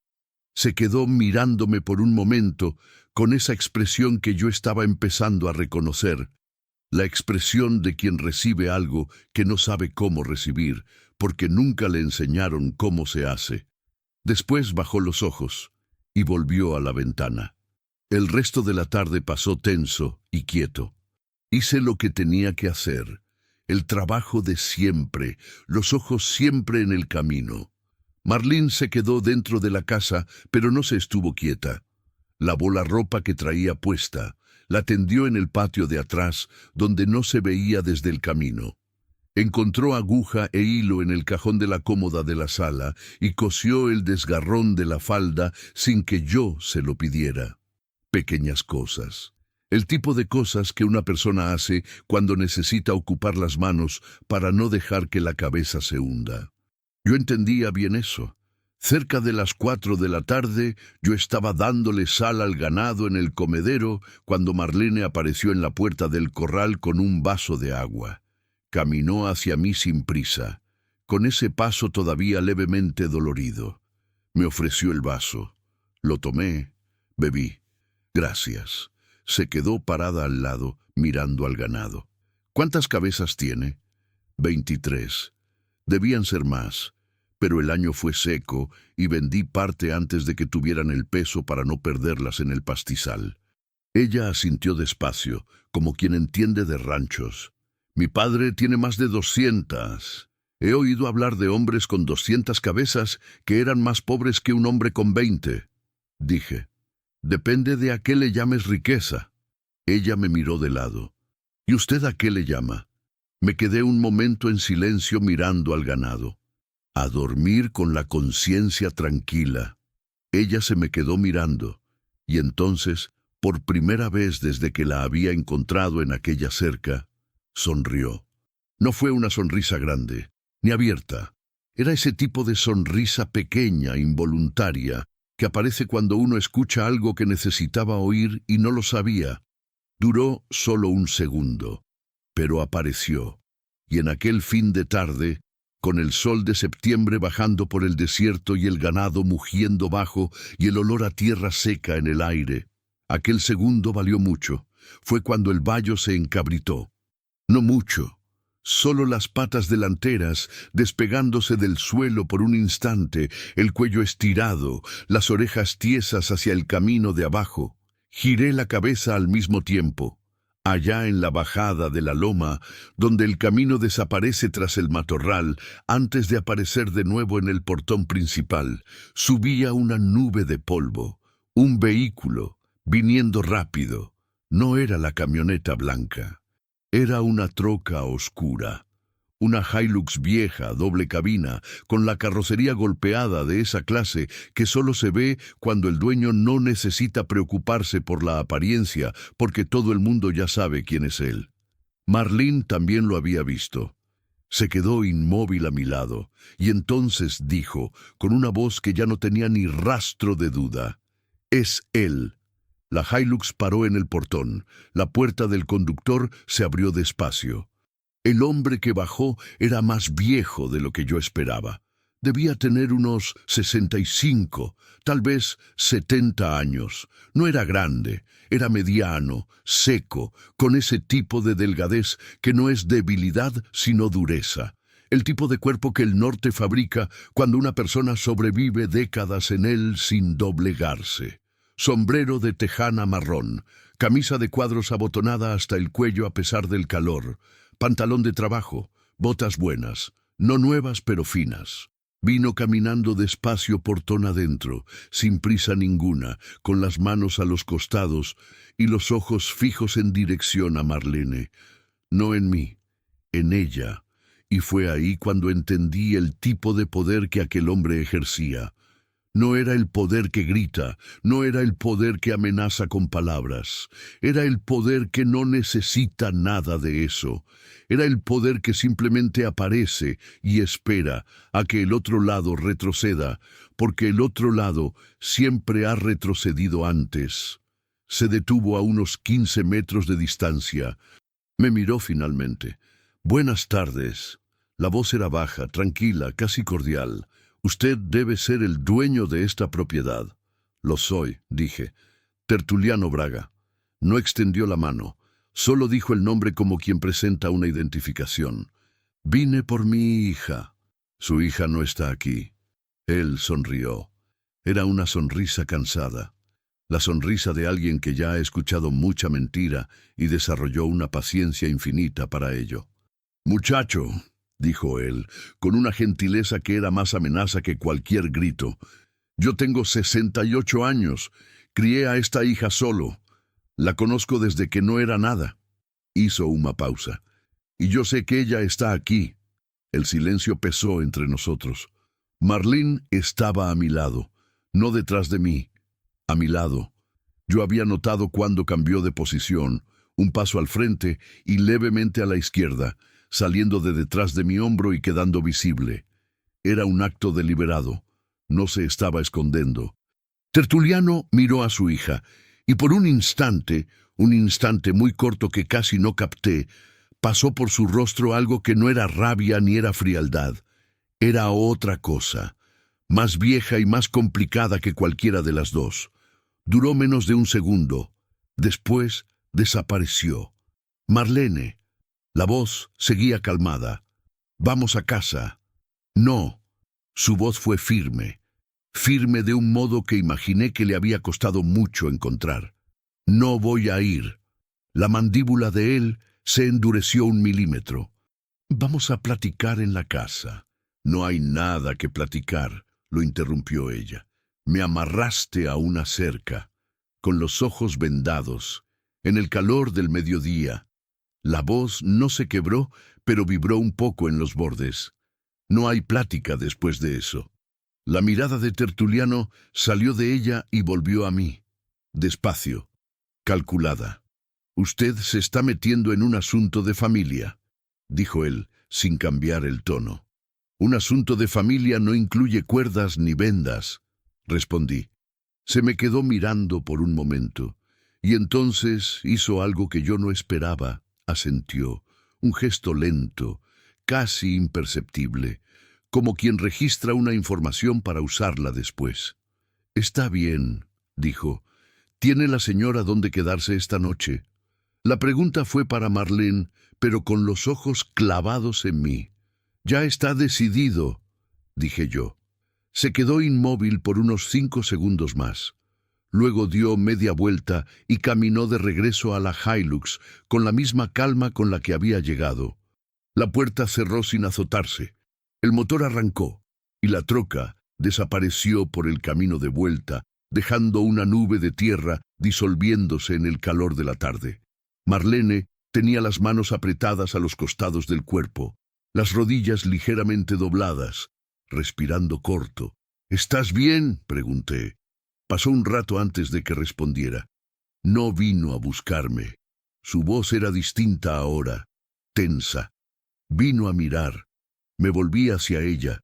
Se quedó mirándome por un momento, con esa expresión que yo estaba empezando a reconocer. La expresión de quien recibe algo que no sabe cómo recibir, porque nunca le enseñaron cómo se hace. Después bajó los ojos y volvió a la ventana. El resto de la tarde pasó tenso y quieto. Hice lo que tenía que hacer, el trabajo de siempre, los ojos siempre en el camino. Marlene se quedó dentro de la casa, pero no se estuvo quieta. Lavó la ropa que traía puesta, la tendió en el patio de atrás, donde no se veía desde el camino. Encontró aguja e hilo en el cajón de la cómoda de la sala y cosió el desgarrón de la falda sin que yo se lo pidiera. Pequeñas cosas. El tipo de cosas que una persona hace cuando necesita ocupar las manos para no dejar que la cabeza se hunda. Yo entendía bien eso. Cerca de las 4 de la tarde, yo estaba dándole sal al ganado en el comedero cuando Marlene apareció en la puerta del corral con un vaso de agua. Caminó hacia mí sin prisa, con ese paso todavía levemente dolorido. Me ofreció el vaso. Lo tomé, bebí. Gracias. Se quedó parada al lado, mirando al ganado. ¿Cuántas cabezas tiene? 23. Debían ser más. Pero el año fue seco y vendí parte antes de que tuvieran el peso para no perderlas en el pastizal. Ella asintió despacio, como quien entiende de ranchos. Mi padre tiene más de 200. He oído hablar de hombres con 200 cabezas que eran más pobres que un hombre con 20, dije. Depende de a qué le llames riqueza. Ella me miró de lado. ¿Y usted a qué le llama? Me quedé un momento en silencio mirando al ganado. A dormir con la conciencia tranquila. Ella se me quedó mirando, y entonces, por primera vez desde que la había encontrado en aquella cerca, sonrió. No fue una sonrisa grande, ni abierta. Era ese tipo de sonrisa pequeña, involuntaria, que aparece cuando uno escucha algo que necesitaba oír y no lo sabía. Duró solo un segundo, pero apareció, y en aquel fin de tarde, con el sol de septiembre bajando por el desierto y el ganado mugiendo bajo y el olor a tierra seca en el aire. Aquel segundo valió mucho. Fue cuando el vallo se encabritó. No mucho, solo las patas delanteras despegándose del suelo por un instante, el cuello estirado, las orejas tiesas hacia el camino de abajo. Giré la cabeza al mismo tiempo. Allá en la bajada de la loma, donde el camino desaparece tras el matorral, antes de aparecer de nuevo en el portón principal, subía una nube de polvo, un vehículo, viniendo rápido. No era la camioneta blanca, era una troca oscura. Una Hilux vieja, doble cabina, con la carrocería golpeada de esa clase que solo se ve cuando el dueño no necesita preocuparse por la apariencia, porque todo el mundo ya sabe quién es él. Marlene también lo había visto. Se quedó inmóvil a mi lado, y entonces dijo, con una voz que ya no tenía ni rastro de duda, «Es él». La Hilux paró en el portón. La puerta del conductor se abrió despacio. El hombre que bajó era más viejo de lo que yo esperaba. Debía tener unos 65, tal vez 70 años. No era grande, era mediano, seco, con ese tipo de delgadez que no es debilidad sino dureza. el tipo de cuerpo que el norte fabrica cuando una persona sobrevive décadas en él sin doblegarse. Sombrero de tejana marrón, camisa de cuadros abotonada hasta el cuello a pesar del calor, pantalón de trabajo, botas buenas, no nuevas pero finas. Vino caminando despacio portón adentro, sin prisa ninguna, con las manos a los costados y los ojos fijos en dirección a Marlene. No en mí, en ella. Y fue ahí cuando entendí el tipo de poder que aquel hombre ejercía. No era el poder que grita, no era el poder que amenaza con palabras, era el poder que no necesita nada de eso, era el poder que simplemente aparece y espera a que el otro lado retroceda, porque el otro lado siempre ha retrocedido antes. Se detuvo a unos 15 metros de distancia. Me miró finalmente. «Buenas tardes». La voz era baja, tranquila, casi cordial. «Usted debe ser el dueño de esta propiedad». «Lo soy», dije. «Tertuliano Braga». No extendió la mano. Solo dijo el nombre como quien presenta una identificación. «Vine por mi hija». «Su hija no está aquí». Él sonrió. Era una sonrisa cansada. La sonrisa de alguien que ya ha escuchado mucha mentira y desarrolló una paciencia infinita para ello. «Muchacho», dijo él, con una gentileza que era más amenaza que cualquier grito. «Yo tengo 68 años. Crié a esta hija solo. La conozco desde que no era nada». Hizo una pausa. «Y yo sé que ella está aquí». El silencio pesó entre nosotros. Marlene estaba a mi lado, no detrás de mí, a mi lado. Yo había notado cuando cambió de posición, un paso al frente y levemente a la izquierda, saliendo de detrás de mi hombro y quedando visible. Era un acto deliberado. No se estaba escondiendo. Tertuliano miró a su hija, y por un instante muy corto que casi no capté, pasó por su rostro algo que no era rabia ni era frialdad. Era otra cosa, más vieja y más complicada que cualquiera de las dos. Duró menos de un segundo. Después desapareció. «Marlene». La voz seguía calmada. «Vamos a casa». «No». Su voz fue firme, firme de un modo que imaginé que le había costado mucho encontrar. «No voy a ir». La mandíbula de él se endureció 1 milímetro. «Vamos a platicar en la casa». «No hay nada que platicar», lo interrumpió ella. «Me amarraste a una cerca, con los ojos vendados, en el calor del mediodía». La voz no se quebró, pero vibró un poco en los bordes. No hay plática después de eso. La mirada de Tertuliano salió de ella y volvió a mí. Despacio, calculada. «Usted se está metiendo en un asunto de familia», dijo él, sin cambiar el tono. «Un asunto de familia no incluye cuerdas ni vendas», respondí. Se me quedó mirando por un momento, y entonces hizo algo que yo no esperaba. Asintió, un gesto lento, casi imperceptible, como quien registra una información para usarla después. «Está bien», dijo. «¿Tiene la señora dónde quedarse esta noche?» La pregunta fue para Marlene, pero con los ojos clavados en mí. «Ya está decidido», dije yo. Se quedó inmóvil por unos 5 segundos más. Luego dio media vuelta y caminó de regreso a la Hilux con la misma calma con la que había llegado. La puerta cerró sin azotarse. El motor arrancó y la troca desapareció por el camino de vuelta, dejando una nube de tierra disolviéndose en el calor de la tarde. Marlene tenía las manos apretadas a los costados del cuerpo, las rodillas ligeramente dobladas, respirando corto. «¿Estás bien?», pregunté. Pasó un rato antes de que respondiera. No vino a buscarme. Su voz era distinta ahora, tensa. Vino a mirar. Me volví hacia ella.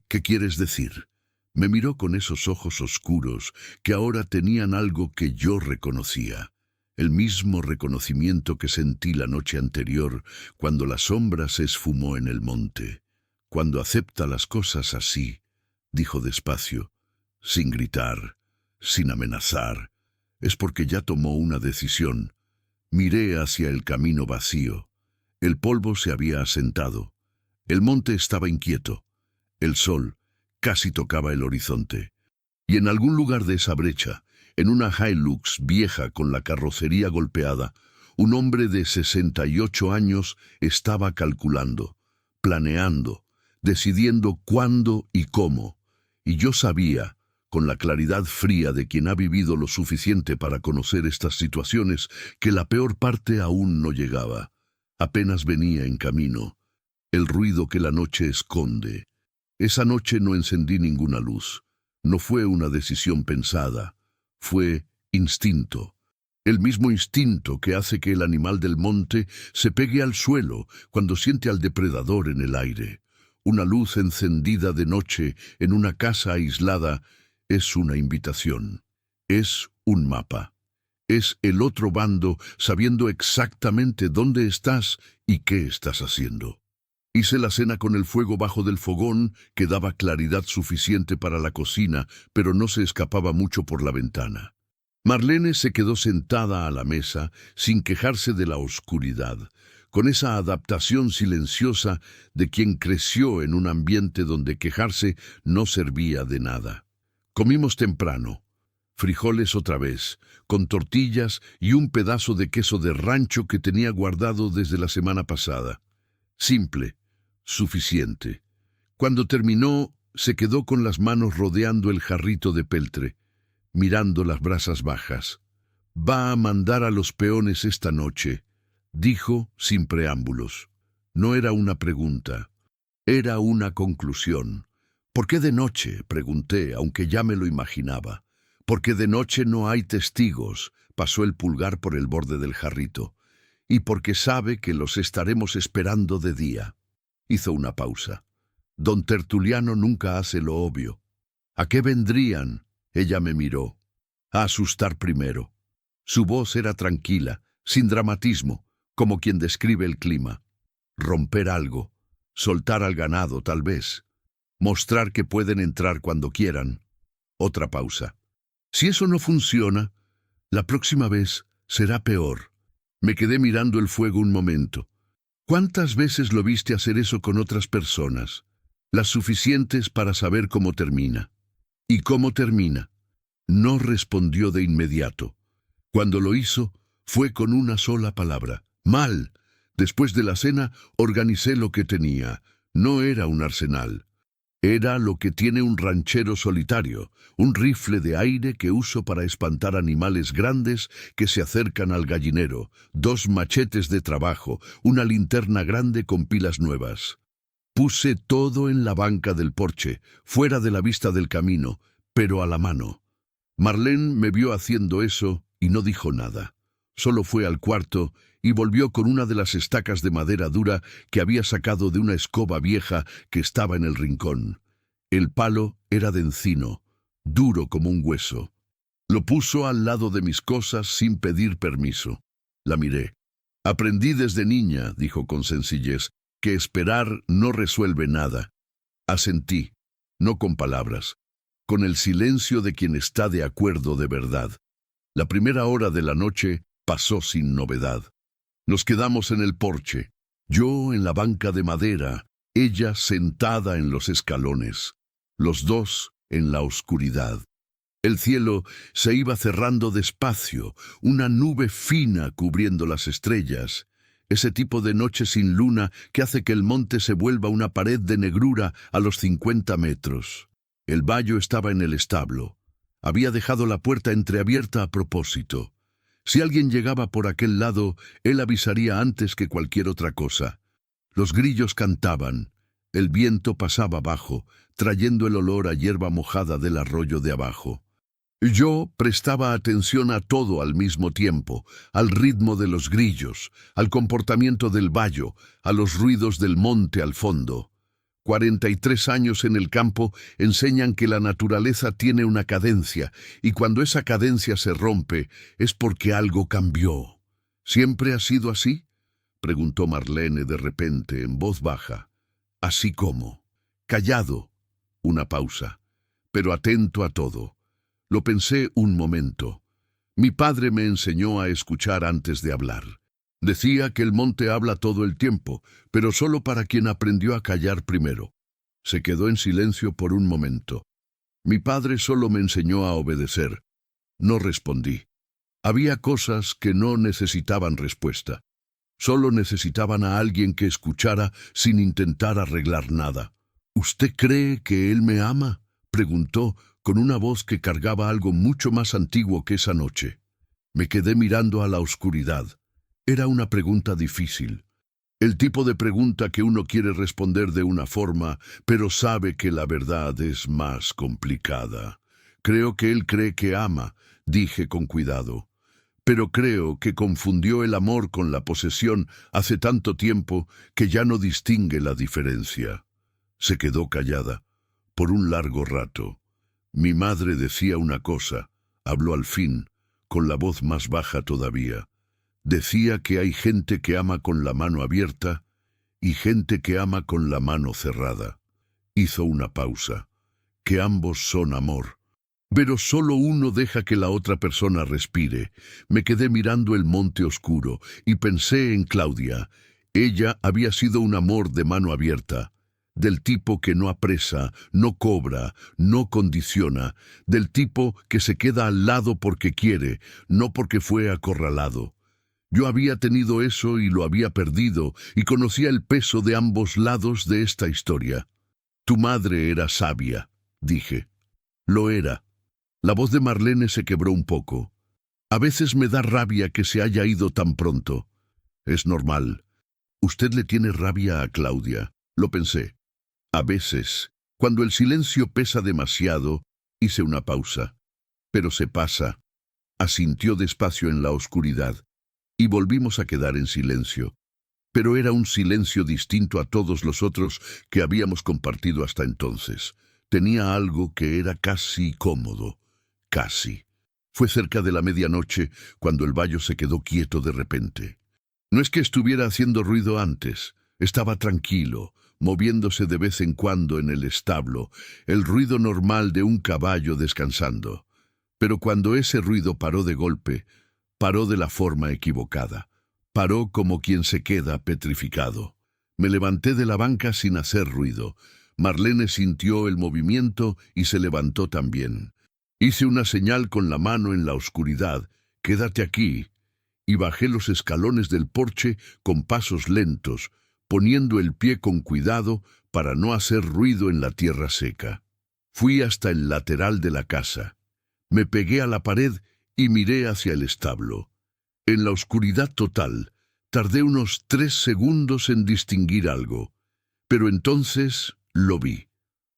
«¿Qué quieres decir?» Me miró con esos ojos oscuros que ahora tenían algo que yo reconocía. El mismo reconocimiento que sentí la noche anterior cuando la sombra se esfumó en el monte. «Cuando acepta las cosas así», dijo despacio, sin gritar, sin amenazar, «es porque ya tomó una decisión». Miré hacia el camino vacío. El polvo se había asentado. El monte estaba inquieto. El sol casi tocaba el horizonte. Y en algún lugar de esa brecha, en una Hilux vieja con la carrocería golpeada, un hombre de 68 años estaba calculando, planeando, decidiendo cuándo y cómo. Y yo sabía, con la claridad fría de quien ha vivido lo suficiente para conocer estas situaciones, que la peor parte aún no llegaba. Apenas venía en camino. El ruido que la noche esconde. Esa noche no encendí ninguna luz. No fue una decisión pensada. Fue instinto. El mismo instinto que hace que el animal del monte se pegue al suelo cuando siente al depredador en el aire. Una luz encendida de noche en una casa aislada es una invitación. Es un mapa. Es el otro bando sabiendo exactamente dónde estás y qué estás haciendo. Hice la cena con el fuego bajo del fogón, que daba claridad suficiente para la cocina, pero no se escapaba mucho por la ventana. Marlene se quedó sentada a la mesa, sin quejarse de la oscuridad, con esa adaptación silenciosa de quien creció en un ambiente donde quejarse no servía de nada. Comimos temprano. Frijoles otra vez, con tortillas y un pedazo de queso de rancho que tenía guardado desde la semana pasada. Simple, suficiente. Cuando terminó, se quedó con las manos rodeando el jarrito de peltre, mirando las brasas bajas. «Va a mandar a los peones esta noche», dijo sin preámbulos. No era una pregunta, era una conclusión. «¿Por qué de noche?», pregunté, aunque ya me lo imaginaba. «Porque de noche no hay testigos», pasó el pulgar por el borde del jarrito. «Y porque sabe que los estaremos esperando de día». Hizo una pausa. «Don Tertuliano nunca hace lo obvio». «¿A qué vendrían?», ella me miró. «A asustar primero». Su voz era tranquila, sin dramatismo, como quien describe el clima. «Romper algo, soltar al ganado, tal vez. Mostrar que pueden entrar cuando quieran». Otra pausa. «Si eso no funciona, la próxima vez será peor». Me quedé mirando el fuego un momento. «¿Cuántas veces lo viste hacer eso con otras personas? Las suficientes para saber cómo termina». «¿Y cómo termina?». No respondió de inmediato. Cuando lo hizo, fue con una sola palabra: «Mal». Después de la cena, organicé lo que tenía. No era un arsenal. Era lo que tiene un ranchero solitario, un rifle de aire que uso para espantar animales grandes que se acercan al gallinero, 2 machetes de trabajo, una linterna grande con pilas nuevas. Puse todo en la banca del porche, fuera de la vista del camino, pero a la mano. Marlene me vio haciendo eso y no dijo nada. Solo fue al cuarto y volvió con una de las estacas de madera dura que había sacado de una escoba vieja que estaba en el rincón. El palo era de encino, duro como un hueso. Lo puso al lado de mis cosas sin pedir permiso. La miré. «Aprendí desde niña», dijo con sencillez, «que esperar no resuelve nada». Asentí, no con palabras, con el silencio de quien está de acuerdo de verdad. La primera hora de la noche pasó sin novedad. Nos quedamos en el porche, yo en la banca de madera, ella sentada en los escalones, los dos en la oscuridad. El cielo se iba cerrando despacio, una nube fina cubriendo las estrellas, ese tipo de noche sin luna que hace que el monte se vuelva una pared de negrura a los 50 metros. El bayo estaba en el establo. Había dejado la puerta entreabierta a propósito. Si alguien llegaba por aquel lado, él avisaría antes que cualquier otra cosa. Los grillos cantaban. El viento pasaba abajo, trayendo el olor a hierba mojada del arroyo de abajo. Yo prestaba atención a todo al mismo tiempo, al ritmo de los grillos, al comportamiento del bayo, a los ruidos del monte al fondo. 43 años en el campo enseñan que la naturaleza tiene una cadencia, y cuando esa cadencia se rompe es porque algo cambió. ¿Siempre ha sido así?, preguntó Marlene de repente en voz baja. «¿Así cómo?». Callado. Una pausa, pero atento a todo. Lo pensé un momento. Mi padre me enseñó a escuchar antes de hablar. Decía que el monte habla todo el tiempo, pero solo para quien aprendió a callar primero. Se quedó en silencio por un momento. Mi padre solo me enseñó a obedecer. No respondí. Había cosas que no necesitaban respuesta. Solo necesitaban a alguien que escuchara sin intentar arreglar nada. ¿Usted cree que él me ama?, preguntó con una voz que cargaba algo mucho más antiguo que esa noche. Me quedé mirando a la oscuridad. Era una pregunta difícil. El tipo de pregunta que uno quiere responder de una forma, pero sabe que la verdad es más complicada. Creo que él cree que ama, dije con cuidado. Pero creo que confundió el amor con la posesión hace tanto tiempo que ya no distingue la diferencia. Se quedó callada, por un largo rato. Mi madre decía una cosa, habló al fin, con la voz más baja todavía. Decía que hay gente que ama con la mano abierta y gente que ama con la mano cerrada. Hizo una pausa. Que ambos son amor. Pero solo uno deja que la otra persona respire. Me quedé mirando el monte oscuro y pensé en Claudia. Ella había sido un amor de mano abierta, del tipo que no apresa, no cobra, no condiciona, del tipo que se queda al lado porque quiere, no porque fue acorralado. Yo había tenido eso y lo había perdido, y conocía el peso de ambos lados de esta historia. Tu madre era sabia, dije. Lo era. La voz de Marlene se quebró un poco. A veces me da rabia que se haya ido tan pronto. Es normal. Usted le tiene rabia a Claudia, lo pensé. A veces, cuando el silencio pesa demasiado, hice una pausa. Pero se pasa. Asintió despacio en la oscuridad. Y volvimos a quedar en silencio. Pero era un silencio distinto a todos los otros que habíamos compartido hasta entonces. Tenía algo que era casi cómodo. Casi. Fue cerca de la medianoche cuando el vallo se quedó quieto de repente. No es que estuviera haciendo ruido antes. Estaba tranquilo, moviéndose de vez en cuando en el establo, el ruido normal de un caballo descansando. Pero cuando ese ruido paró de golpe, paró de la forma equivocada. Paró como quien se queda petrificado. Me levanté de la banca sin hacer ruido. Marlene sintió el movimiento y se levantó también. Hice una señal con la mano en la oscuridad. Quédate aquí. Y bajé los escalones del porche con pasos lentos, poniendo el pie con cuidado para no hacer ruido en la tierra seca. Fui hasta el lateral de la casa. Me pegué a la pared y miré hacia el establo. En la oscuridad total, tardé unos 3 segundos en distinguir algo. Pero entonces lo vi.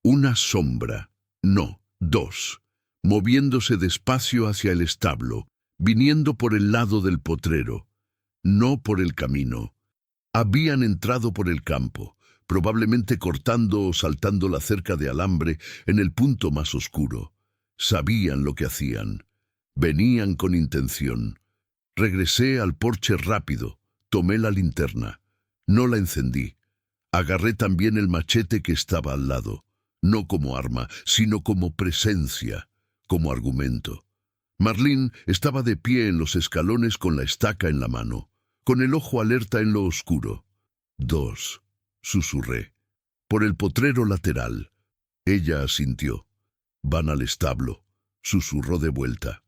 Una sombra. No, 2. Moviéndose despacio hacia el establo, viniendo por el lado del potrero. No por el camino. Habían entrado por el campo, probablemente cortando o saltando la cerca de alambre en el punto más oscuro. Sabían lo que hacían. Venían con intención. Regresé al porche rápido. Tomé la linterna. No la encendí. Agarré también el machete que estaba al lado. No como arma, sino como presencia, como argumento. Marlene estaba de pie en los escalones con la estaca en la mano, con el ojo alerta en lo oscuro. 2, susurré. Por el potrero lateral. Ella asintió. Van al establo, susurró de vuelta.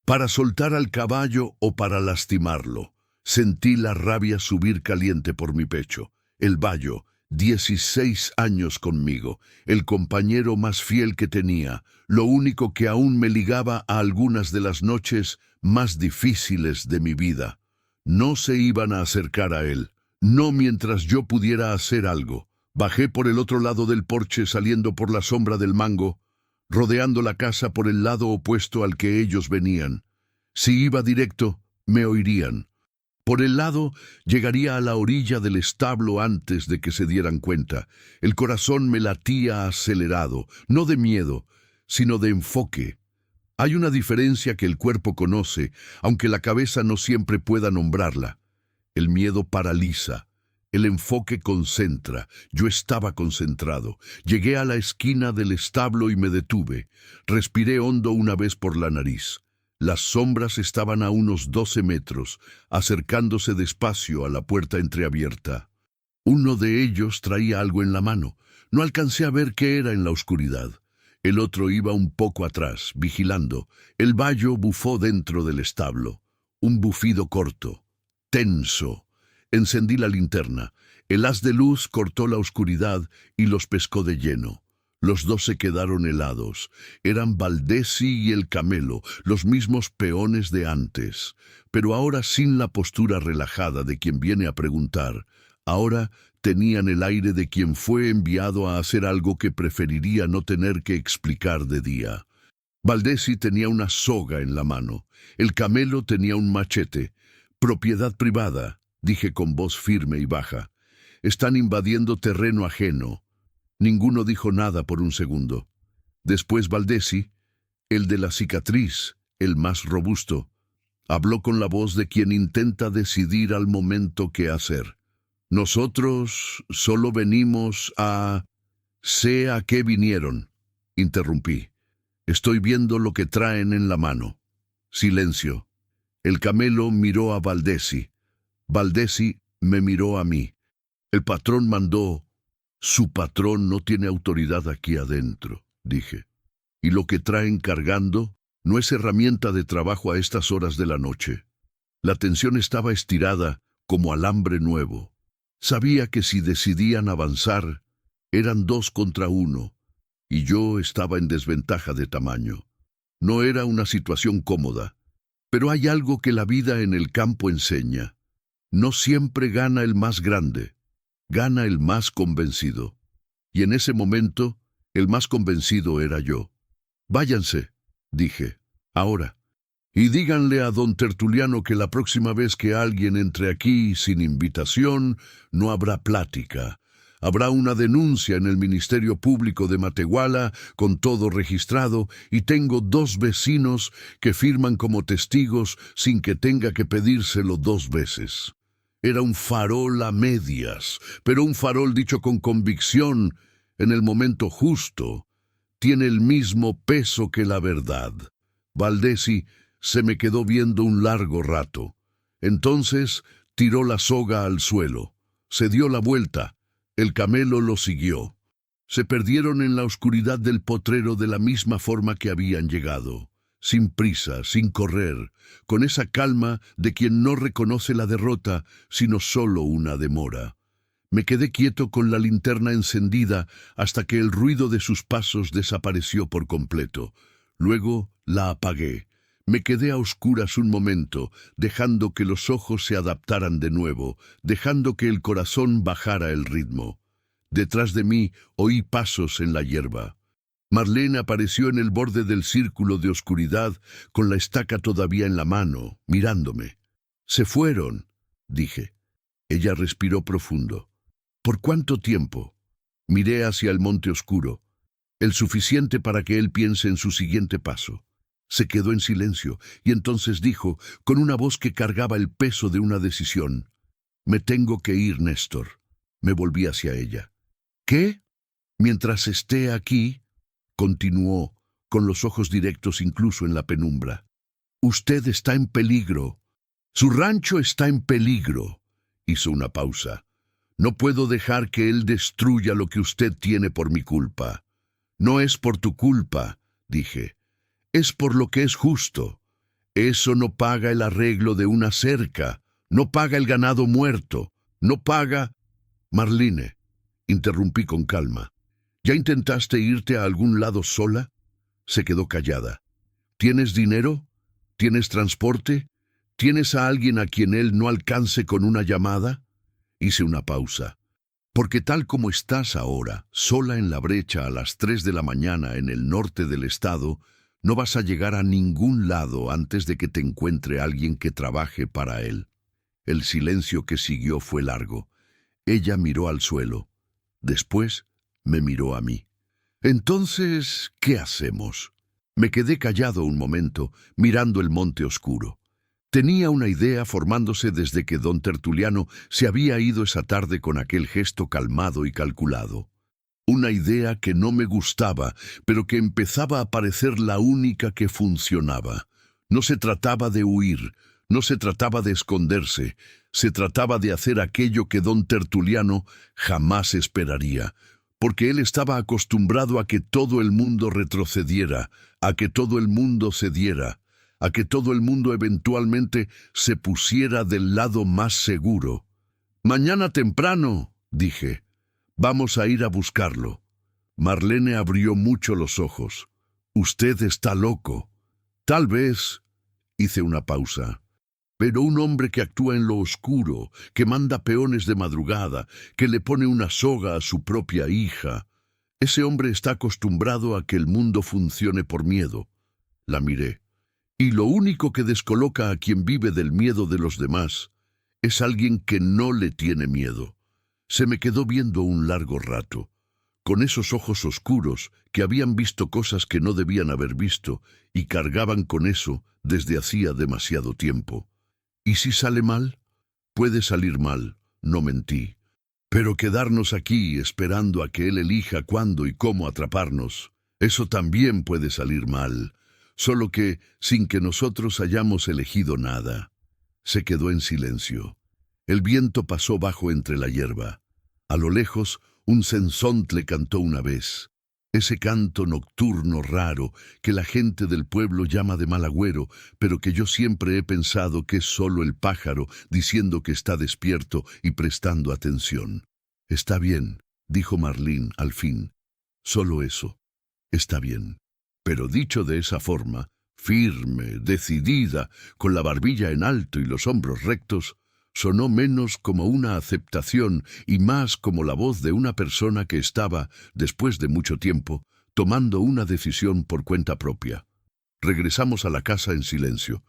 Para soltar al caballo o para lastimarlo. Sentí la rabia subir caliente por mi pecho. El vallo, 16 años conmigo, el compañero más fiel que tenía, lo único que aún me ligaba a algunas de las noches más difíciles de mi vida. No se iban a acercar a él, no mientras yo pudiera hacer algo. Bajé por el otro lado del porche saliendo por la sombra del mango, rodeando la casa por el lado opuesto al que ellos venían. Si iba directo, me oirían. Por el lado, llegaría a la orilla del establo antes de que se dieran cuenta. El corazón me latía acelerado, no de miedo, sino de enfoque. Hay una diferencia que el cuerpo conoce, aunque la cabeza no siempre pueda nombrarla. El miedo paraliza. El enfoque concentra. Yo estaba concentrado. Llegué a la esquina del establo y me detuve. Respiré hondo una vez por la nariz. Las sombras estaban a unos 12 metros, acercándose despacio a la puerta entreabierta. Uno de ellos traía algo en la mano. No alcancé a ver qué era en la oscuridad. El otro iba un poco atrás, vigilando. El bayo bufó dentro del establo. Un bufido corto, tenso. Encendí la linterna. El haz de luz cortó la oscuridad y los pescó de lleno. Los dos se quedaron helados. Eran Baldesi y el camelo, los mismos peones de antes, pero ahora sin la postura relajada de quien viene a preguntar. Ahora tenían el aire de quien fue enviado a hacer algo que preferiría no tener que explicar de día. Baldesi tenía una soga en la mano. El camelo tenía un machete. «Propiedad privada», dije con voz firme y baja. «Están invadiendo terreno ajeno». Ninguno dijo nada por un segundo. Después Baldesi, el de la cicatriz, el más robusto, habló con la voz de quien intenta decidir al momento qué hacer. «Nosotros solo venimos a... Sé a qué vinieron», interrumpí. «Estoy viendo lo que traen en la mano». Silencio. El camelo miró a Baldesi. Baldesi me miró a mí. El patrón mandó. «Su patrón no tiene autoridad aquí adentro», dije. «Y lo que traen cargando no es herramienta de trabajo a estas horas de la noche». La tensión estaba estirada como alambre nuevo. Sabía que si decidían avanzar, eran 2 contra 1, y yo estaba en desventaja de tamaño. No era una situación cómoda, pero hay algo que la vida en el campo enseña. No siempre gana el más grande. Gana el más convencido. Y en ese momento, el más convencido era yo. «Váyanse», dije, «ahora. Y díganle a don Tertuliano que la próxima vez que alguien entre aquí sin invitación, no habrá plática. Habrá una denuncia en el Ministerio Público de Matehuala, con todo registrado, y tengo 2 vecinos que firman como testigos sin que tenga que pedírselo 2 veces». Era un farol a medias, pero un farol dicho con convicción, en el momento justo, tiene el mismo peso que la verdad. Baldesi se me quedó viendo un largo rato. Entonces tiró la soga al suelo. Se dio la vuelta. El camelo lo siguió. Se perdieron en la oscuridad del potrero de la misma forma que habían llegado. Sin prisa, sin correr, con esa calma de quien no reconoce la derrota, sino solo una demora. Me quedé quieto con la linterna encendida hasta que el ruido de sus pasos desapareció por completo. Luego la apagué. Me quedé a oscuras un momento, dejando que los ojos se adaptaran de nuevo, dejando que el corazón bajara el ritmo. Detrás de mí oí pasos en la hierba. Marlene apareció en el borde del círculo de oscuridad, con la estaca todavía en la mano, mirándome. «Se fueron», dije. Ella respiró profundo. «¿Por cuánto tiempo?» Miré hacia el monte oscuro. El suficiente para que él piense en su siguiente paso. Se quedó en silencio, y entonces dijo, con una voz que cargaba el peso de una decisión: «Me tengo que ir, Néstor». Me volví hacia ella. «¿Qué? Mientras esté aquí», continuó, con los ojos directos incluso en la penumbra, «usted está en peligro. Su rancho está en peligro». Hizo una pausa. «No puedo dejar que él destruya lo que usted tiene por mi culpa». «No es por tu culpa», dije. «Es por lo que es justo. Eso no paga el arreglo de una cerca, no paga el ganado muerto, no paga...» «Marlene», interrumpí con calma, «¿ya intentaste irte a algún lado sola?» Se quedó callada. «¿Tienes dinero? ¿Tienes transporte? ¿Tienes a alguien a quien él no alcance con una llamada?» Hice una pausa. «Porque tal como estás ahora, sola en la brecha a las 3 de la mañana en el norte del estado, no vas a llegar a ningún lado antes de que te encuentre alguien que trabaje para él». El silencio que siguió fue largo. Ella miró al suelo. Después me miró a mí. «Entonces, ¿qué hacemos?» Me quedé callado un momento, mirando el monte oscuro. Tenía una idea formándose desde que don Tertuliano se había ido esa tarde con aquel gesto calmado y calculado. Una idea que no me gustaba, pero que empezaba a parecer la única que funcionaba. No se trataba de huir, no se trataba de esconderse, se trataba de hacer aquello que don Tertuliano jamás esperaría, porque él estaba acostumbrado a que todo el mundo retrocediera, a que todo el mundo cediera, a que todo el mundo eventualmente se pusiera del lado más seguro. «Mañana temprano», dije, «vamos a ir a buscarlo». Marlene abrió mucho los ojos. «Usted está loco». «Tal vez», hice una pausa. «Pero un hombre que actúa en lo oscuro, que manda peones de madrugada, que le pone una soga a su propia hija, ese hombre está acostumbrado a que el mundo funcione por miedo». La miré. «Y lo único que descoloca a quien vive del miedo de los demás es alguien que no le tiene miedo». Se me quedó viendo un largo rato, con esos ojos oscuros que habían visto cosas que no debían haber visto y cargaban con eso desde hacía demasiado tiempo. ¿Y si sale mal? Puede salir mal, no mentí. Pero quedarnos aquí esperando a que él elija cuándo y cómo atraparnos, eso también puede salir mal, solo que sin que nosotros hayamos elegido nada. Se quedó en silencio. El viento pasó bajo entre la hierba. A lo lejos, un censontle cantó una vez. Ese canto nocturno raro que la gente del pueblo llama de mal agüero, pero que yo siempre he pensado que es solo el pájaro diciendo que está despierto y prestando atención. «Está bien», dijo Marlene al fin. «Solo eso. Está bien». Pero dicho de esa forma, firme, decidida, con la barbilla en alto y los hombros rectos, sonó menos como una aceptación y más como la voz de una persona que estaba, después de mucho tiempo, tomando una decisión por cuenta propia. Regresamos a la casa en silencio,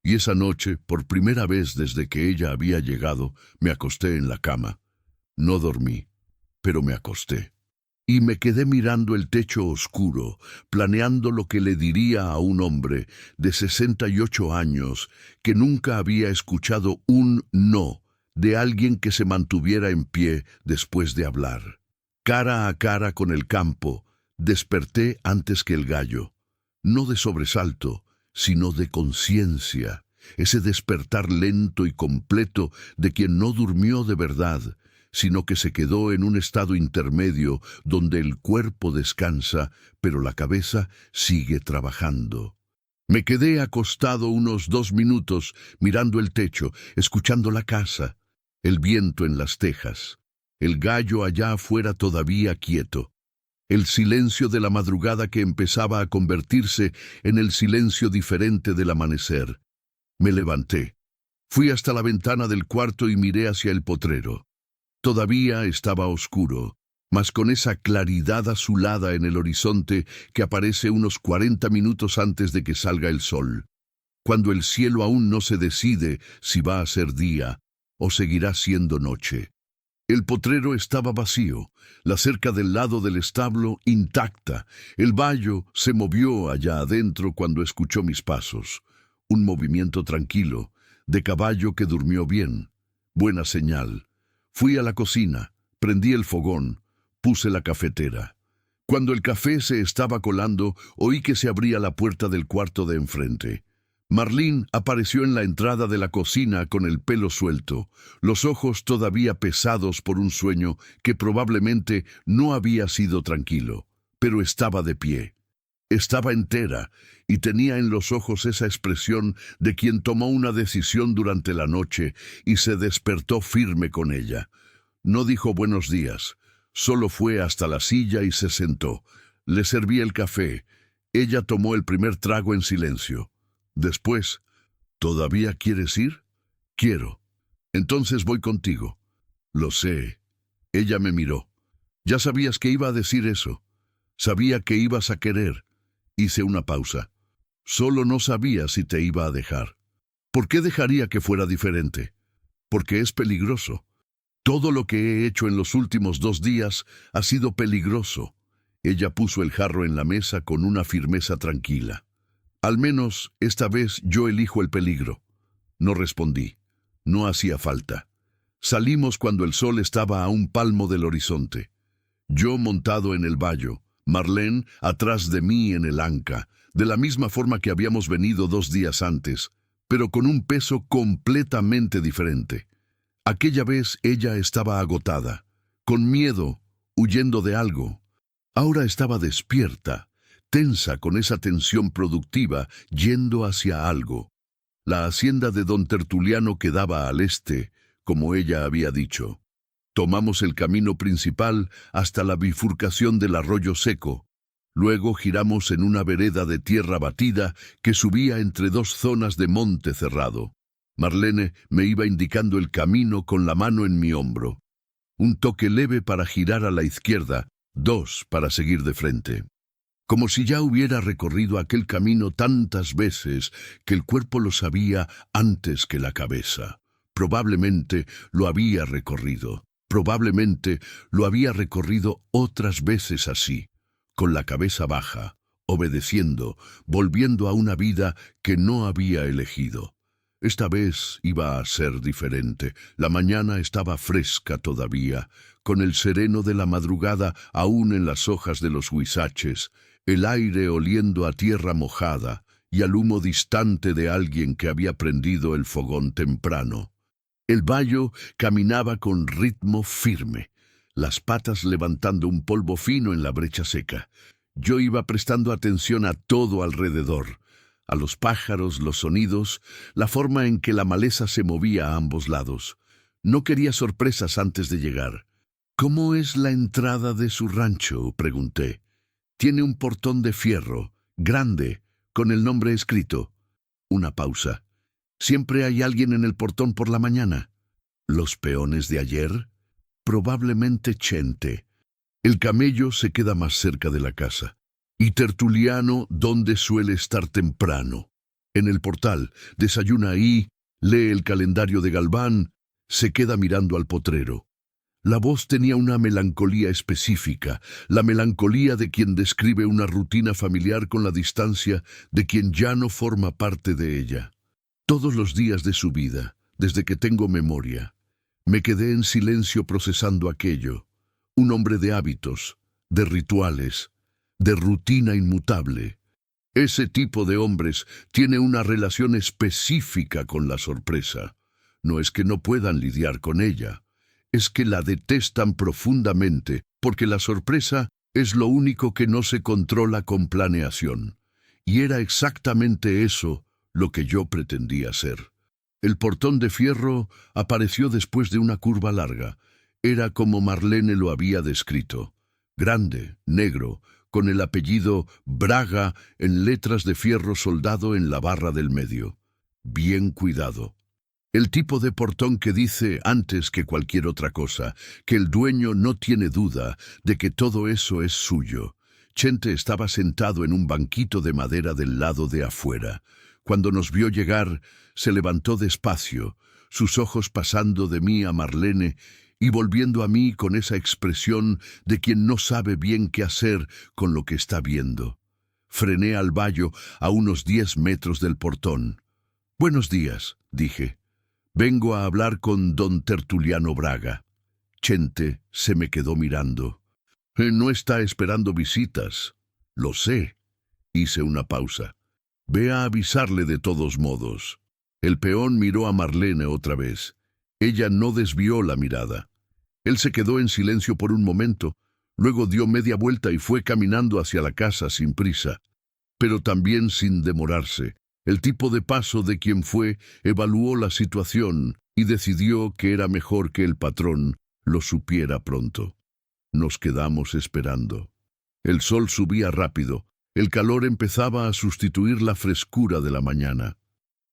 y esa noche, por primera vez desde que ella había llegado, me acosté en la cama. No dormí, pero me acosté. Y me quedé mirando el techo oscuro, planeando lo que le diría a un hombre de 68 años que nunca había escuchado un no de alguien que se mantuviera en pie después de hablar. Cara a cara con el campo, desperté antes que el gallo, no de sobresalto, sino de conciencia, ese despertar lento y completo de quien no durmió de verdad, sino que se quedó en un estado intermedio donde el cuerpo descansa, pero la cabeza sigue trabajando. Me quedé acostado unos 2 minutos mirando el techo, escuchando la casa, el viento en las tejas, el gallo allá afuera todavía quieto, el silencio de la madrugada que empezaba a convertirse en el silencio diferente del amanecer. Me levanté. Fui hasta la ventana del cuarto y miré hacia el potrero. Todavía estaba oscuro, mas con esa claridad azulada en el horizonte que aparece unos 40 minutos antes de que salga el sol, cuando el cielo aún no se decide si va a ser día o seguirá siendo noche. El potrero estaba vacío, la cerca del lado del establo intacta. El bayo se movió allá adentro cuando escuchó mis pasos. Un movimiento tranquilo, de caballo que durmió bien. Buena señal. Fui a la cocina, prendí el fogón, puse la cafetera. Cuando el café se estaba colando, oí que se abría la puerta del cuarto de enfrente. Marlene apareció en la entrada de la cocina con el pelo suelto, los ojos todavía pesados por un sueño que probablemente no había sido tranquilo, pero estaba de pie. Estaba entera y tenía en los ojos esa expresión de quien tomó una decisión durante la noche y se despertó firme con ella. No dijo buenos días, solo fue hasta la silla y se sentó. Le serví el café. Ella tomó el primer trago en silencio. Después, ¿todavía quieres ir? Quiero. Entonces voy contigo. Lo sé. Ella me miró. Ya sabías que iba a decir eso. Sabía que ibas a querer. Hice una pausa. Solo no sabía si te iba a dejar. ¿Por qué dejaría que fuera diferente? Porque es peligroso. Todo lo que he hecho en los últimos 2 días ha sido peligroso. Ella puso el jarro en la mesa con una firmeza tranquila. Al menos esta vez yo elijo el peligro. No respondí. No hacía falta. Salimos cuando el sol estaba a un palmo del horizonte. Yo montado en el bayo, Marlene atrás de mí en el anca, de la misma forma que habíamos venido 2 días antes, pero con un peso completamente diferente. Aquella vez ella estaba agotada, con miedo, huyendo de algo. Ahora estaba despierta, tensa con esa tensión productiva, yendo hacia algo. La hacienda de don Tertuliano quedaba al este, como ella había dicho. Tomamos el camino principal hasta la bifurcación del arroyo seco. Luego giramos en una vereda de tierra batida que subía entre 2 zonas de monte cerrado. Marlene me iba indicando el camino con la mano en mi hombro. Un toque leve para girar a la izquierda, 2 para seguir de frente. Como si ya hubiera recorrido aquel camino tantas veces que el cuerpo lo sabía antes que la cabeza. Probablemente lo había recorrido. Probablemente lo había recorrido otras veces así, con la cabeza baja, obedeciendo, volviendo a una vida que no había elegido. Esta vez iba a ser diferente. La mañana estaba fresca todavía, con el sereno de la madrugada aún en las hojas de los huizaches, el aire oliendo a tierra mojada y al humo distante de alguien que había prendido el fogón temprano. El bayo caminaba con ritmo firme, las patas levantando un polvo fino en la brecha seca. Yo iba prestando atención a todo alrededor, a los pájaros, los sonidos, la forma en que la maleza se movía a ambos lados. No quería sorpresas antes de llegar. «¿Cómo es la entrada de su rancho?», pregunté. «Tiene un portón de fierro, grande, con el nombre escrito». Una pausa. «¿Siempre hay alguien en el portón por la mañana?». «¿Los peones de ayer?». «Probablemente Chente. El camello se queda más cerca de la casa. Y Tertuliano, donde suele estar temprano. En el portal, desayuna ahí, lee el calendario de Galván, se queda mirando al potrero». La voz tenía una melancolía específica, la melancolía de quien describe una rutina familiar con la distancia de quien ya no forma parte de ella. Todos los días de su vida, desde que tengo memoria, me quedé en silencio procesando aquello. Un hombre de hábitos, de rituales, de rutina inmutable. Ese tipo de hombres tiene una relación específica con la sorpresa. No es que no puedan lidiar con ella, es que la detestan profundamente, porque la sorpresa es lo único que no se controla con planeación. Y era exactamente eso lo que yo pretendía ser. El portón de fierro apareció después de una curva larga. Era como Marlene lo había descrito. Grande, negro, con el apellido Braga en letras de fierro soldado en la barra del medio. Bien cuidado. El tipo de portón que dice, antes que cualquier otra cosa, que el dueño no tiene duda de que todo eso es suyo. Chente estaba sentado en un banquito de madera del lado de afuera. Cuando nos vio llegar, se levantó despacio, sus ojos pasando de mí a Marlene y volviendo a mí con esa expresión de quien no sabe bien qué hacer con lo que está viendo. Frené al bayo a unos 10 metros del portón. «Buenos días», dije. «Vengo a hablar con don Tertuliano Braga». Chente se me quedó mirando. «No está esperando visitas». «Lo sé». Hice una pausa. «Ve a avisarle de todos modos». El peón miró a Marlene otra vez. Ella no desvió la mirada. Él se quedó en silencio por un momento, luego dio media vuelta y fue caminando hacia la casa sin prisa, pero también sin demorarse. El tipo de paso de quien fue evaluó la situación y decidió que era mejor que el patrón lo supiera pronto. Nos quedamos esperando. El sol subía rápido. El calor empezaba a sustituir la frescura de la mañana.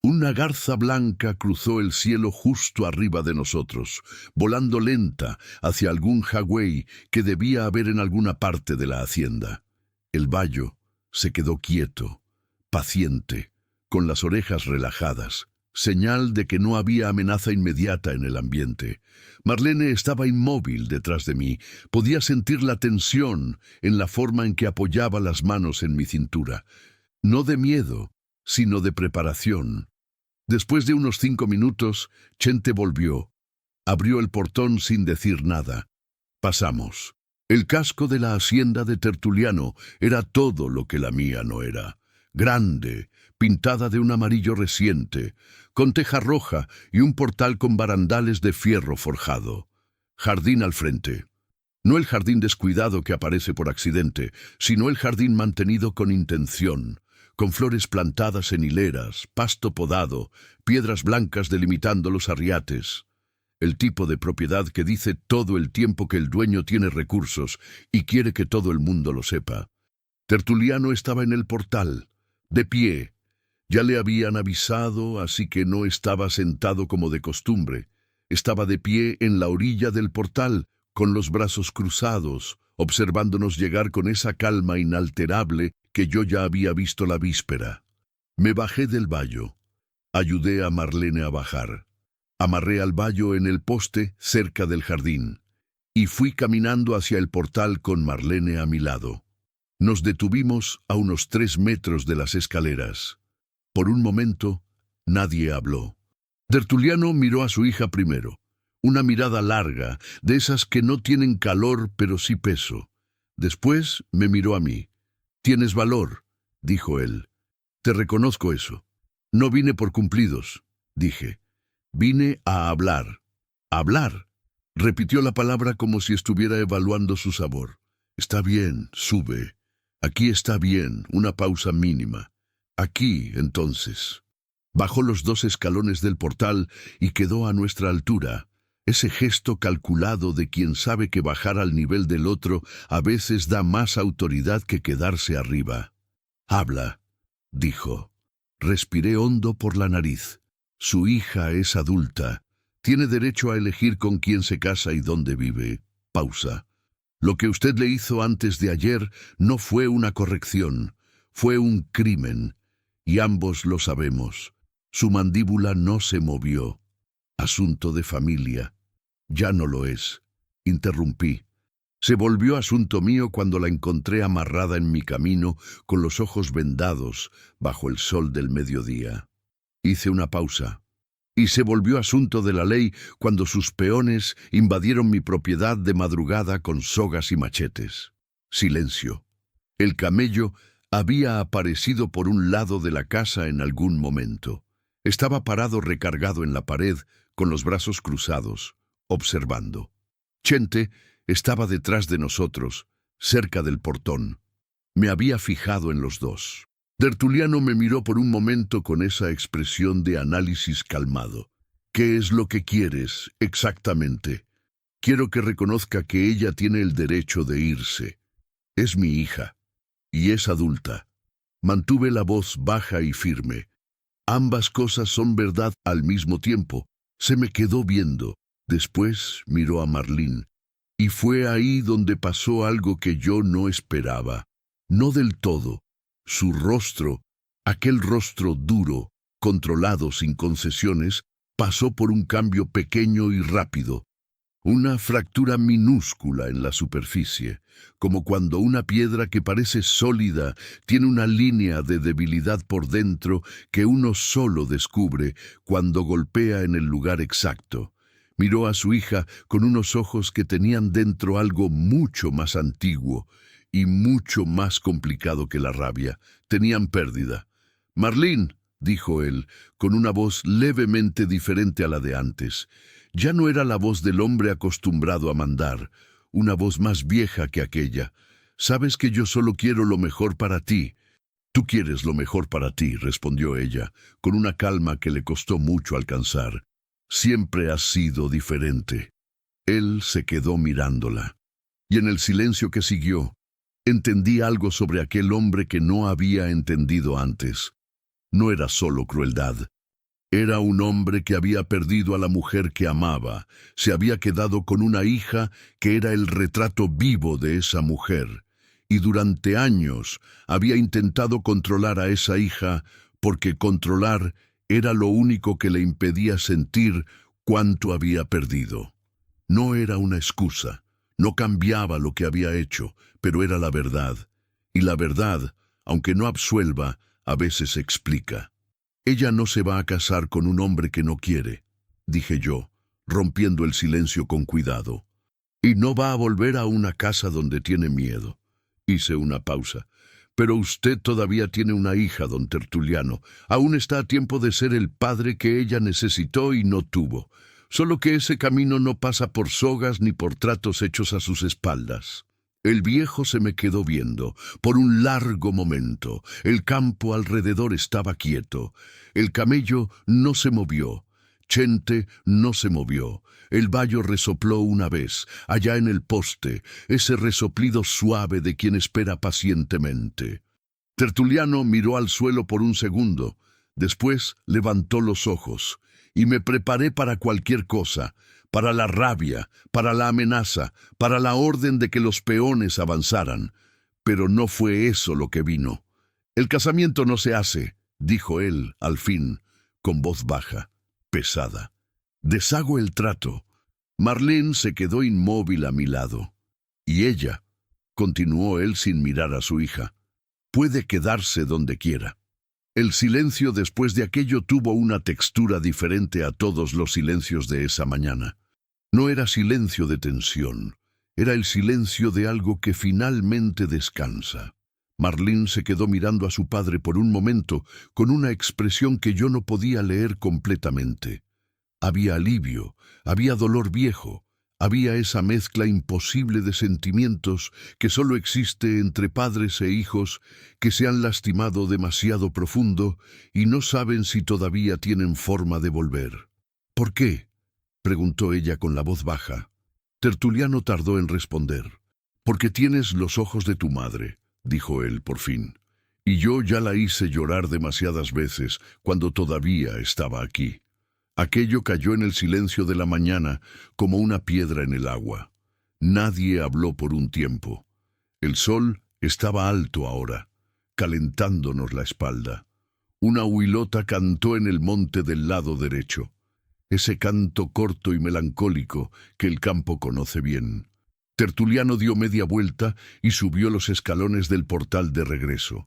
Una garza blanca cruzó el cielo justo arriba de nosotros, volando lenta hacia algún jagüey que debía haber en alguna parte de la hacienda. El bayo se quedó quieto, paciente, con las orejas relajadas, señal de que no había amenaza inmediata en el ambiente. Marlene estaba inmóvil detrás de mí. Podía sentir la tensión en la forma en que apoyaba las manos en mi cintura. No de miedo, sino de preparación. Después de unos 5 minutos, Chente volvió. Abrió el portón sin decir nada. Pasamos. El casco de la hacienda de Tertuliano era todo lo que la mía no era. Grande, pintada de un amarillo reciente, con teja roja y un portal con barandales de fierro forjado. Jardín al frente. No el jardín descuidado que aparece por accidente, sino el jardín mantenido con intención, con flores plantadas en hileras, pasto podado, piedras blancas delimitando los arriates. El tipo de propiedad que dice todo el tiempo que el dueño tiene recursos y quiere que todo el mundo lo sepa. Tertuliano estaba en el portal, de pie. Ya le habían avisado, así que no estaba sentado como de costumbre. Estaba de pie en la orilla del portal, con los brazos cruzados, observándonos llegar con esa calma inalterable que yo ya había visto la víspera. Me bajé del vallo. Ayudé a Marlene a bajar. Amarré al vallo en el poste cerca del jardín y fui caminando hacia el portal con Marlene a mi lado. Nos detuvimos a unos 3 metros de las escaleras. Por un momento, nadie habló. Tertuliano miró a su hija primero. Una mirada larga, de esas que no tienen calor pero sí peso. Después me miró a mí. «Tienes valor», dijo él. «Te reconozco eso». «No vine por cumplidos», dije. «Vine a hablar». «Hablar», repitió la palabra como si estuviera evaluando su sabor. «Está bien, sube. Aquí está bien, una pausa mínima. Aquí, entonces». Bajó los 2 escalones del portal y quedó a nuestra altura. Ese gesto calculado de quien sabe que bajar al nivel del otro a veces da más autoridad que quedarse arriba. «Habla», dijo. Respiré hondo por la nariz. Su hija es adulta. Tiene derecho a elegir con quién se casa y dónde vive. Pausa. Lo que usted le hizo antes de ayer no fue una corrección, fue un crimen. Y ambos lo sabemos. Su mandíbula no se movió. Asunto de familia. Ya no lo es. Interrumpí. Se volvió asunto mío cuando la encontré amarrada en mi camino, con los ojos vendados, bajo el sol del mediodía. Hice una pausa. Y se volvió asunto de la ley cuando sus peones invadieron mi propiedad de madrugada con sogas y machetes. Silencio. El camello había aparecido por un lado de la casa en algún momento. Estaba parado recargado en la pared, con los brazos cruzados, observando. Chente estaba detrás de nosotros, cerca del portón. Me había fijado en los dos. Tertuliano me miró por un momento con esa expresión de análisis calmado. «¿Qué es lo que quieres, exactamente?» «Quiero que reconozca que ella tiene el derecho de irse. Es mi hija. Y es adulta». Mantuve la voz baja y firme. Ambas cosas son verdad al mismo tiempo. Se me quedó viendo. Después miró a Marlene. Y fue ahí donde pasó algo que yo no esperaba. No del todo. Su rostro, aquel rostro duro, controlado sin concesiones, pasó por un cambio pequeño y rápido. Una fractura minúscula en la superficie, como cuando una piedra que parece sólida tiene una línea de debilidad por dentro que uno solo descubre cuando golpea en el lugar exacto. Miró a su hija con unos ojos que tenían dentro algo mucho más antiguo y mucho más complicado que la rabia. Tenían pérdida. «Marlene», dijo él, con una voz levemente diferente a la de antes. Ya no era la voz del hombre acostumbrado a mandar, una voz más vieja que aquella. «Sabes que yo solo quiero lo mejor para ti». «Tú quieres lo mejor para ti», respondió ella, con una calma que le costó mucho alcanzar. «Siempre has sido diferente». Él se quedó mirándola. Y en el silencio que siguió, entendí algo sobre aquel hombre que no había entendido antes. No era solo crueldad. Era un hombre que había perdido a la mujer que amaba. Se había quedado con una hija que era el retrato vivo de esa mujer. Y durante años había intentado controlar a esa hija porque controlar era lo único que le impedía sentir cuánto había perdido. No era una excusa. No cambiaba lo que había hecho, pero era la verdad. Y la verdad, aunque no absuelva, a veces explica. «Ella no se va a casar con un hombre que no quiere», dije yo, rompiendo el silencio con cuidado. Y no va a volver a una casa donde tiene miedo. Hice una pausa. Pero usted todavía tiene una hija, don Tertuliano. Aún está a tiempo de ser el padre que ella necesitó y no tuvo. Solo que ese camino no pasa por sogas ni por tratos hechos a sus espaldas. El viejo se me quedó viendo. Por un largo momento, el campo alrededor estaba quieto. El camello no se movió. Chente no se movió. El bayo resopló una vez, allá en el poste, ese resoplido suave de quien espera pacientemente. Tertuliano miró al suelo por un segundo. Después levantó los ojos. Y me preparé para cualquier cosa, para la rabia, para la amenaza, para la orden de que los peones avanzaran. Pero no fue eso lo que vino. El casamiento no se hace, dijo él, al fin, con voz baja, pesada. Deshago el trato. Marlene se quedó inmóvil a mi lado. Y ella, continuó él sin mirar a su hija, puede quedarse donde quiera. El silencio después de aquello tuvo una textura diferente a todos los silencios de esa mañana. No era silencio de tensión, era el silencio de algo que finalmente descansa. Marlene se quedó mirando a su padre por un momento, con una expresión que yo no podía leer completamente. Había alivio, había dolor viejo, había esa mezcla imposible de sentimientos que solo existe entre padres e hijos que se han lastimado demasiado profundo y no saben si todavía tienen forma de volver. ¿Por qué?, preguntó ella con la voz baja. Tertuliano tardó en responder. Porque tienes los ojos de tu madre, dijo él por fin. Y yo ya la hice llorar demasiadas veces cuando todavía estaba aquí. Aquello cayó en el silencio de la mañana como una piedra en el agua. Nadie habló por un tiempo. El sol estaba alto ahora, calentándonos la espalda. Una huilota cantó en el monte del lado derecho. Ese canto corto y melancólico que el campo conoce bien. Tertuliano dio media vuelta y subió los escalones del portal de regreso.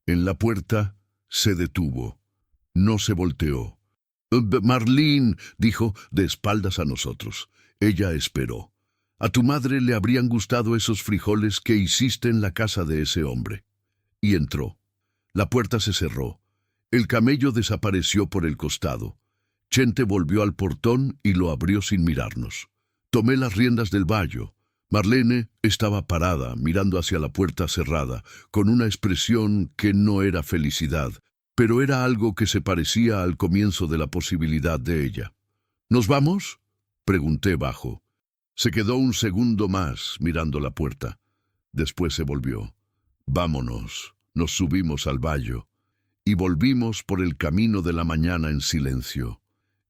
En la puerta se detuvo. No se volteó. Marlene, dijo, de espaldas a nosotros. Ella esperó. A tu madre le habrían gustado esos frijoles que hiciste en la casa de ese hombre. Y entró. La puerta se cerró. El camello desapareció por el costado. Chente volvió al portón y lo abrió sin mirarnos. Tomé las riendas del bayo. Marlene estaba parada, mirando hacia la puerta cerrada, con una expresión que no era felicidad, pero era algo que se parecía al comienzo de la posibilidad de ella. ¿Nos vamos?, pregunté bajo. Se quedó un segundo más mirando la puerta. Después se volvió. Vámonos. Nos subimos al bayo y volvimos por el camino de la mañana en silencio.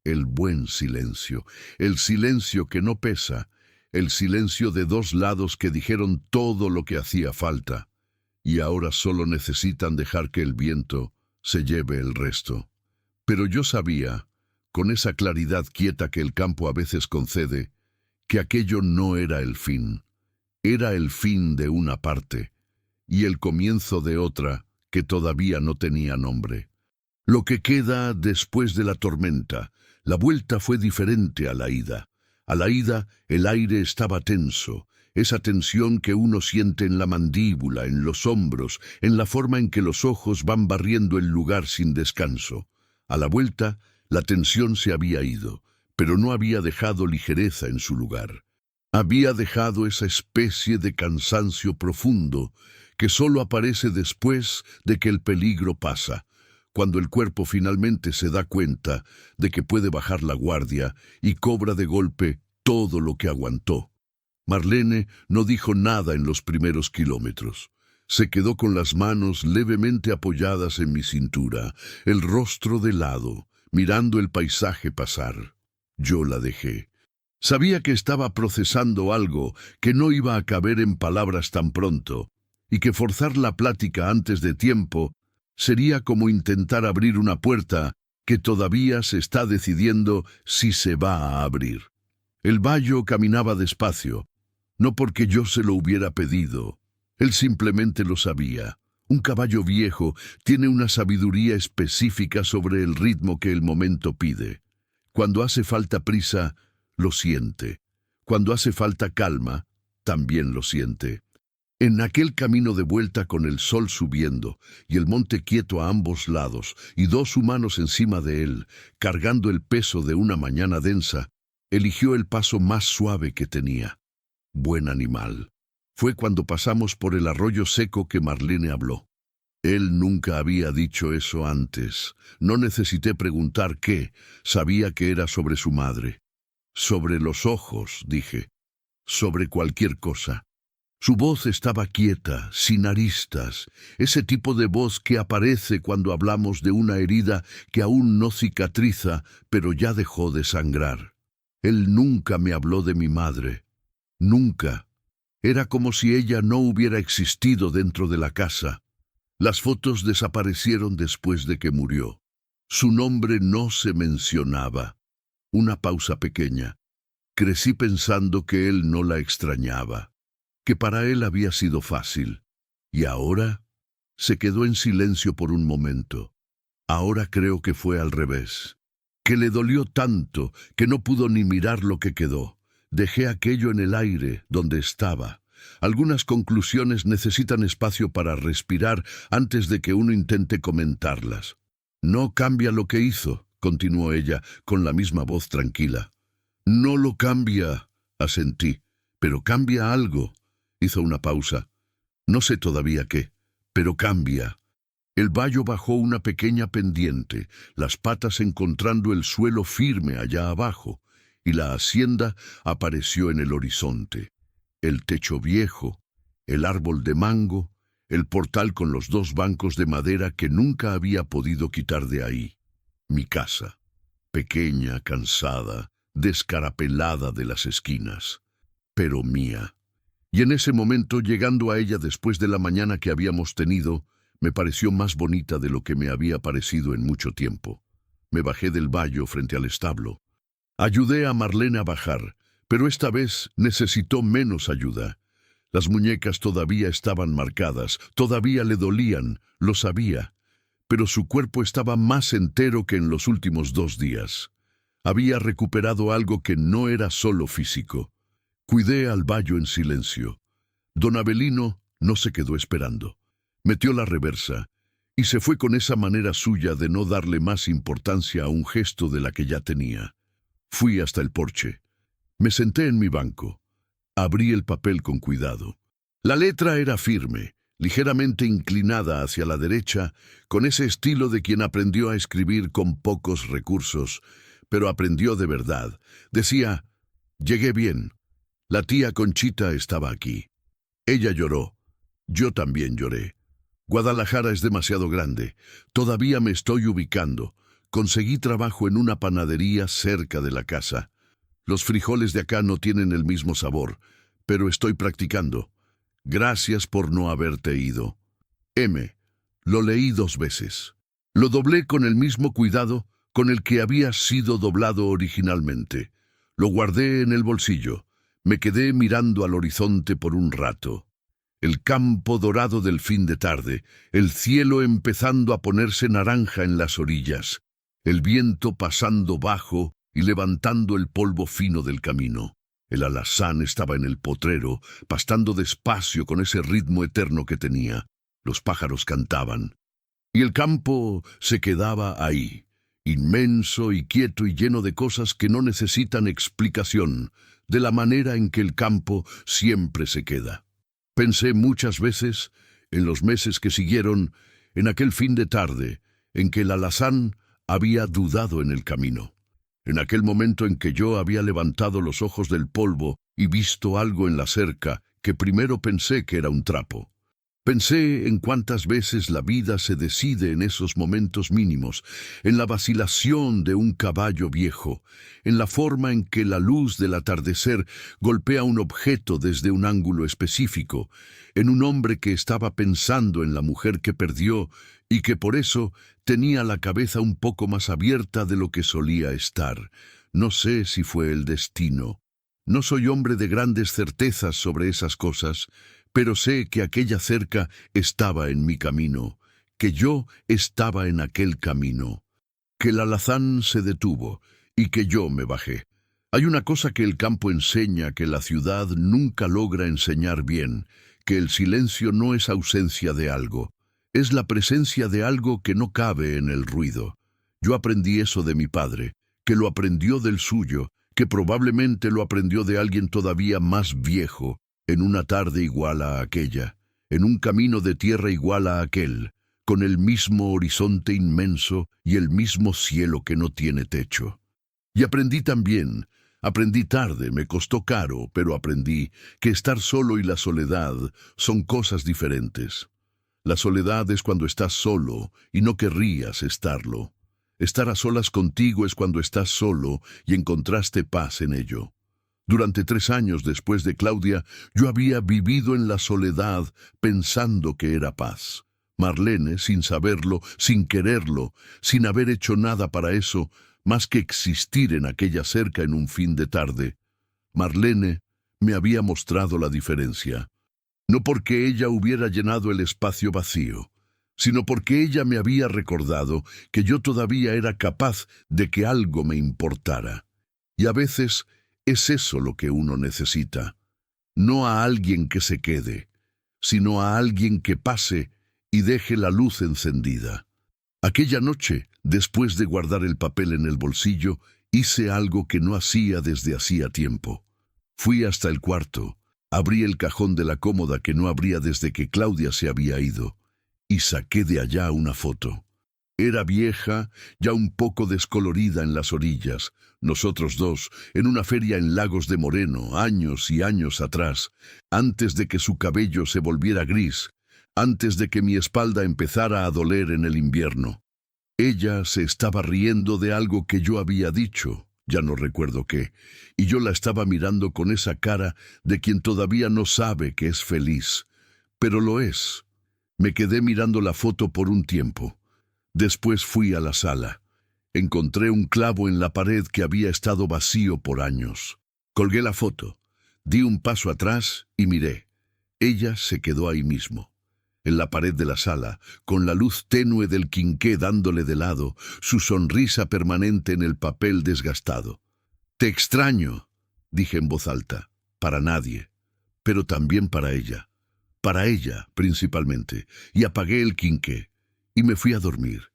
El buen silencio, el silencio que no pesa, el silencio de dos lados que dijeron todo lo que hacía falta y ahora solo necesitan dejar que el viento se lleve el resto. Pero yo sabía, con esa claridad quieta que el campo a veces concede, que aquello no era el fin. Era el fin de una parte y el comienzo de otra que todavía no tenía nombre. Lo que queda después de la tormenta. La vuelta fue diferente a la ida. A la ida el aire estaba tenso, esa tensión que uno siente en la mandíbula, en los hombros, en la forma en que los ojos van barriendo el lugar sin descanso. A la vuelta, la tensión se había ido, pero no había dejado ligereza en su lugar. Había dejado esa especie de cansancio profundo que solo aparece después de que el peligro pasa, cuando el cuerpo finalmente se da cuenta de que puede bajar la guardia y cobra de golpe todo lo que aguantó. Marlene no dijo nada en los primeros kilómetros. Se quedó con las manos levemente apoyadas en mi cintura, el rostro de lado, mirando el paisaje pasar. Yo la dejé. Sabía que estaba procesando algo que no iba a caber en palabras tan pronto, y que forzar la plática antes de tiempo sería como intentar abrir una puerta que todavía se está decidiendo si se va a abrir. El bayo caminaba despacio, no porque yo se lo hubiera pedido. Él simplemente lo sabía. Un caballo viejo tiene una sabiduría específica sobre el ritmo que el momento pide. Cuando hace falta prisa, lo siente. Cuando hace falta calma, también lo siente. En aquel camino de vuelta con el sol subiendo y el monte quieto a ambos lados y dos humanos encima de él, cargando el peso de una mañana densa, eligió el paso más suave que tenía. Buen animal. Fue cuando pasamos por el arroyo seco que Marlene habló. Él nunca había dicho eso antes. No necesité preguntar qué. Sabía que era sobre su madre. Sobre los ojos, dije. Sobre cualquier cosa. Su voz estaba quieta, sin aristas, ese tipo de voz que aparece cuando hablamos de una herida que aún no cicatriza, pero ya dejó de sangrar. Él nunca me habló de mi madre. Nunca. Era como si ella no hubiera existido dentro de la casa. Las fotos desaparecieron después de que murió. Su nombre no se mencionaba. Una pausa pequeña. Crecí pensando que él no la extrañaba, que para él había sido fácil. ¿Y ahora? Se quedó en silencio por un momento. Ahora creo que fue al revés. Que le dolió tanto que no pudo ni mirar lo que quedó. Dejé aquello en el aire, donde estaba. Algunas conclusiones necesitan espacio para respirar antes de que uno intente comentarlas. No cambia lo que hizo, continuó ella, con la misma voz tranquila. No lo cambia, asentí, pero cambia algo. Hizo una pausa. No sé todavía qué, pero cambia. El vallo bajó una pequeña pendiente, las patas encontrando el suelo firme allá abajo, y la hacienda apareció en el horizonte. El techo viejo, el árbol de mango, el portal con los dos bancos de madera que nunca había podido quitar de ahí. Mi casa, pequeña, cansada, descarapelada de las esquinas, pero mía. Y en ese momento, llegando a ella después de la mañana que habíamos tenido, me pareció más bonita de lo que me había parecido en mucho tiempo. Me bajé del vallo frente al establo. Ayudé a Marlene a bajar, pero esta vez necesitó menos ayuda. Las muñecas todavía estaban marcadas, todavía le dolían, lo sabía, pero su cuerpo estaba más entero que en los últimos 2 días. Había recuperado algo que no era solo físico. Cuidé al vallo en silencio. Don Avelino no se quedó esperando. Metió la reversa y se fue con esa manera suya de no darle más importancia a un gesto de la que ya tenía. Fui hasta el porche. Me senté en mi banco. Abrí el papel con cuidado. La letra era firme, ligeramente inclinada hacia la derecha, con ese estilo de quien aprendió a escribir con pocos recursos, pero aprendió de verdad. Decía: «Llegué bien. La tía Conchita estaba aquí». Ella lloró. Yo también lloré. Guadalajara es demasiado grande. Todavía me estoy ubicando. Conseguí trabajo en una panadería cerca de la casa. Los frijoles de acá no tienen el mismo sabor, pero estoy practicando. Gracias por no haberte ido. M. Lo leí 2 veces. Lo doblé con el mismo cuidado con el que había sido doblado originalmente. Lo guardé en el bolsillo. Me quedé mirando al horizonte por un rato. El campo dorado del fin de tarde, el cielo empezando a ponerse naranja en las orillas, el viento pasando bajo y levantando el polvo fino del camino. El alazán estaba en el potrero, pastando despacio con ese ritmo eterno que tenía. Los pájaros cantaban. Y el campo se quedaba ahí, inmenso y quieto y lleno de cosas que no necesitan explicación, de la manera en que el campo siempre se queda. Pensé muchas veces, en los meses que siguieron, en aquel fin de tarde, en que el alazán había dudado en el camino. En aquel momento en que yo había levantado los ojos del polvo y visto algo en la cerca que primero pensé que era un trapo. Pensé en cuántas veces la vida se decide en esos momentos mínimos, en la vacilación de un caballo viejo, en la forma en que la luz del atardecer golpea un objeto desde un ángulo específico, en un hombre que estaba pensando en la mujer que perdió y que por eso tenía la cabeza un poco más abierta de lo que solía estar. No sé si fue el destino. No soy hombre de grandes certezas sobre esas cosas, pero sé que aquella cerca estaba en mi camino, que yo estaba en aquel camino, que el alazán se detuvo y que yo me bajé. Hay una cosa que el campo enseña que la ciudad nunca logra enseñar bien, que el silencio no es ausencia de algo, es la presencia de algo que no cabe en el ruido. Yo aprendí eso de mi padre, que lo aprendió del suyo, que probablemente lo aprendió de alguien todavía más viejo, en una tarde igual a aquella, en un camino de tierra igual a aquel, con el mismo horizonte inmenso y el mismo cielo que no tiene techo. Y aprendí también, aprendí tarde, me costó caro, pero aprendí que estar solo y la soledad son cosas diferentes. La soledad es cuando estás solo y no querrías estarlo. Estar a solas contigo es cuando estás solo y encontraste paz en ello. Durante 3 años después de Claudia, yo había vivido en la soledad pensando que era paz. Marlene, sin saberlo, sin quererlo, sin haber hecho nada para eso, más que existir en aquella cerca en un fin de tarde, Marlene me había mostrado la diferencia. No porque ella hubiera llenado el espacio vacío, sino porque ella me había recordado que yo todavía era capaz de que algo me importara. Y a veces es eso lo que uno necesita. No a alguien que se quede, sino a alguien que pase y deje la luz encendida. Aquella noche, después de guardar el papel en el bolsillo, hice algo que no hacía desde hacía tiempo. Fui hasta el cuarto, abrí el cajón de la cómoda que no abría desde que Claudia se había ido, y saqué de allá una foto. Era vieja, ya un poco descolorida en las orillas, nosotros dos, en una feria en Lagos de Moreno, años y años atrás, antes de que su cabello se volviera gris, antes de que mi espalda empezara a doler en el invierno. Ella se estaba riendo de algo que yo había dicho, ya no recuerdo qué, y yo la estaba mirando con esa cara de quien todavía no sabe que es feliz, pero lo es. Me quedé mirando la foto por un tiempo. Después fui a la sala. Encontré un clavo en la pared que había estado vacío por años. Colgué la foto, di un paso atrás y miré. Ella se quedó ahí mismo, en la pared de la sala, con la luz tenue del quinqué dándole de lado, su sonrisa permanente en el papel desgastado. «Te extraño», dije en voz alta, para nadie, pero también para ella principalmente, y apagué el quinqué, y me fui a dormir.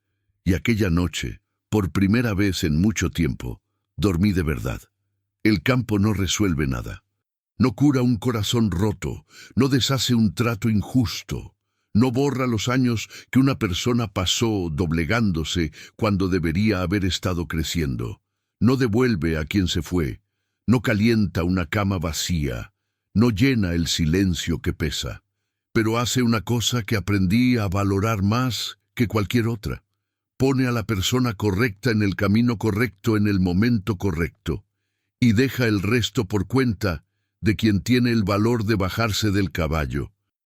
Y aquella noche, por primera vez en mucho tiempo, dormí de verdad. El campo no resuelve nada. No cura un corazón roto, no deshace un trato injusto, no borra los años que una persona pasó doblegándose cuando debería haber estado creciendo, no devuelve a quien se fue, no calienta una cama vacía, no llena el silencio que pesa, pero hace una cosa que aprendí a valorar más que cualquier otra. Pone a la persona correcta en el camino correcto en el momento correcto, y deja el resto por cuenta de quien tiene el valor de bajarse del caballo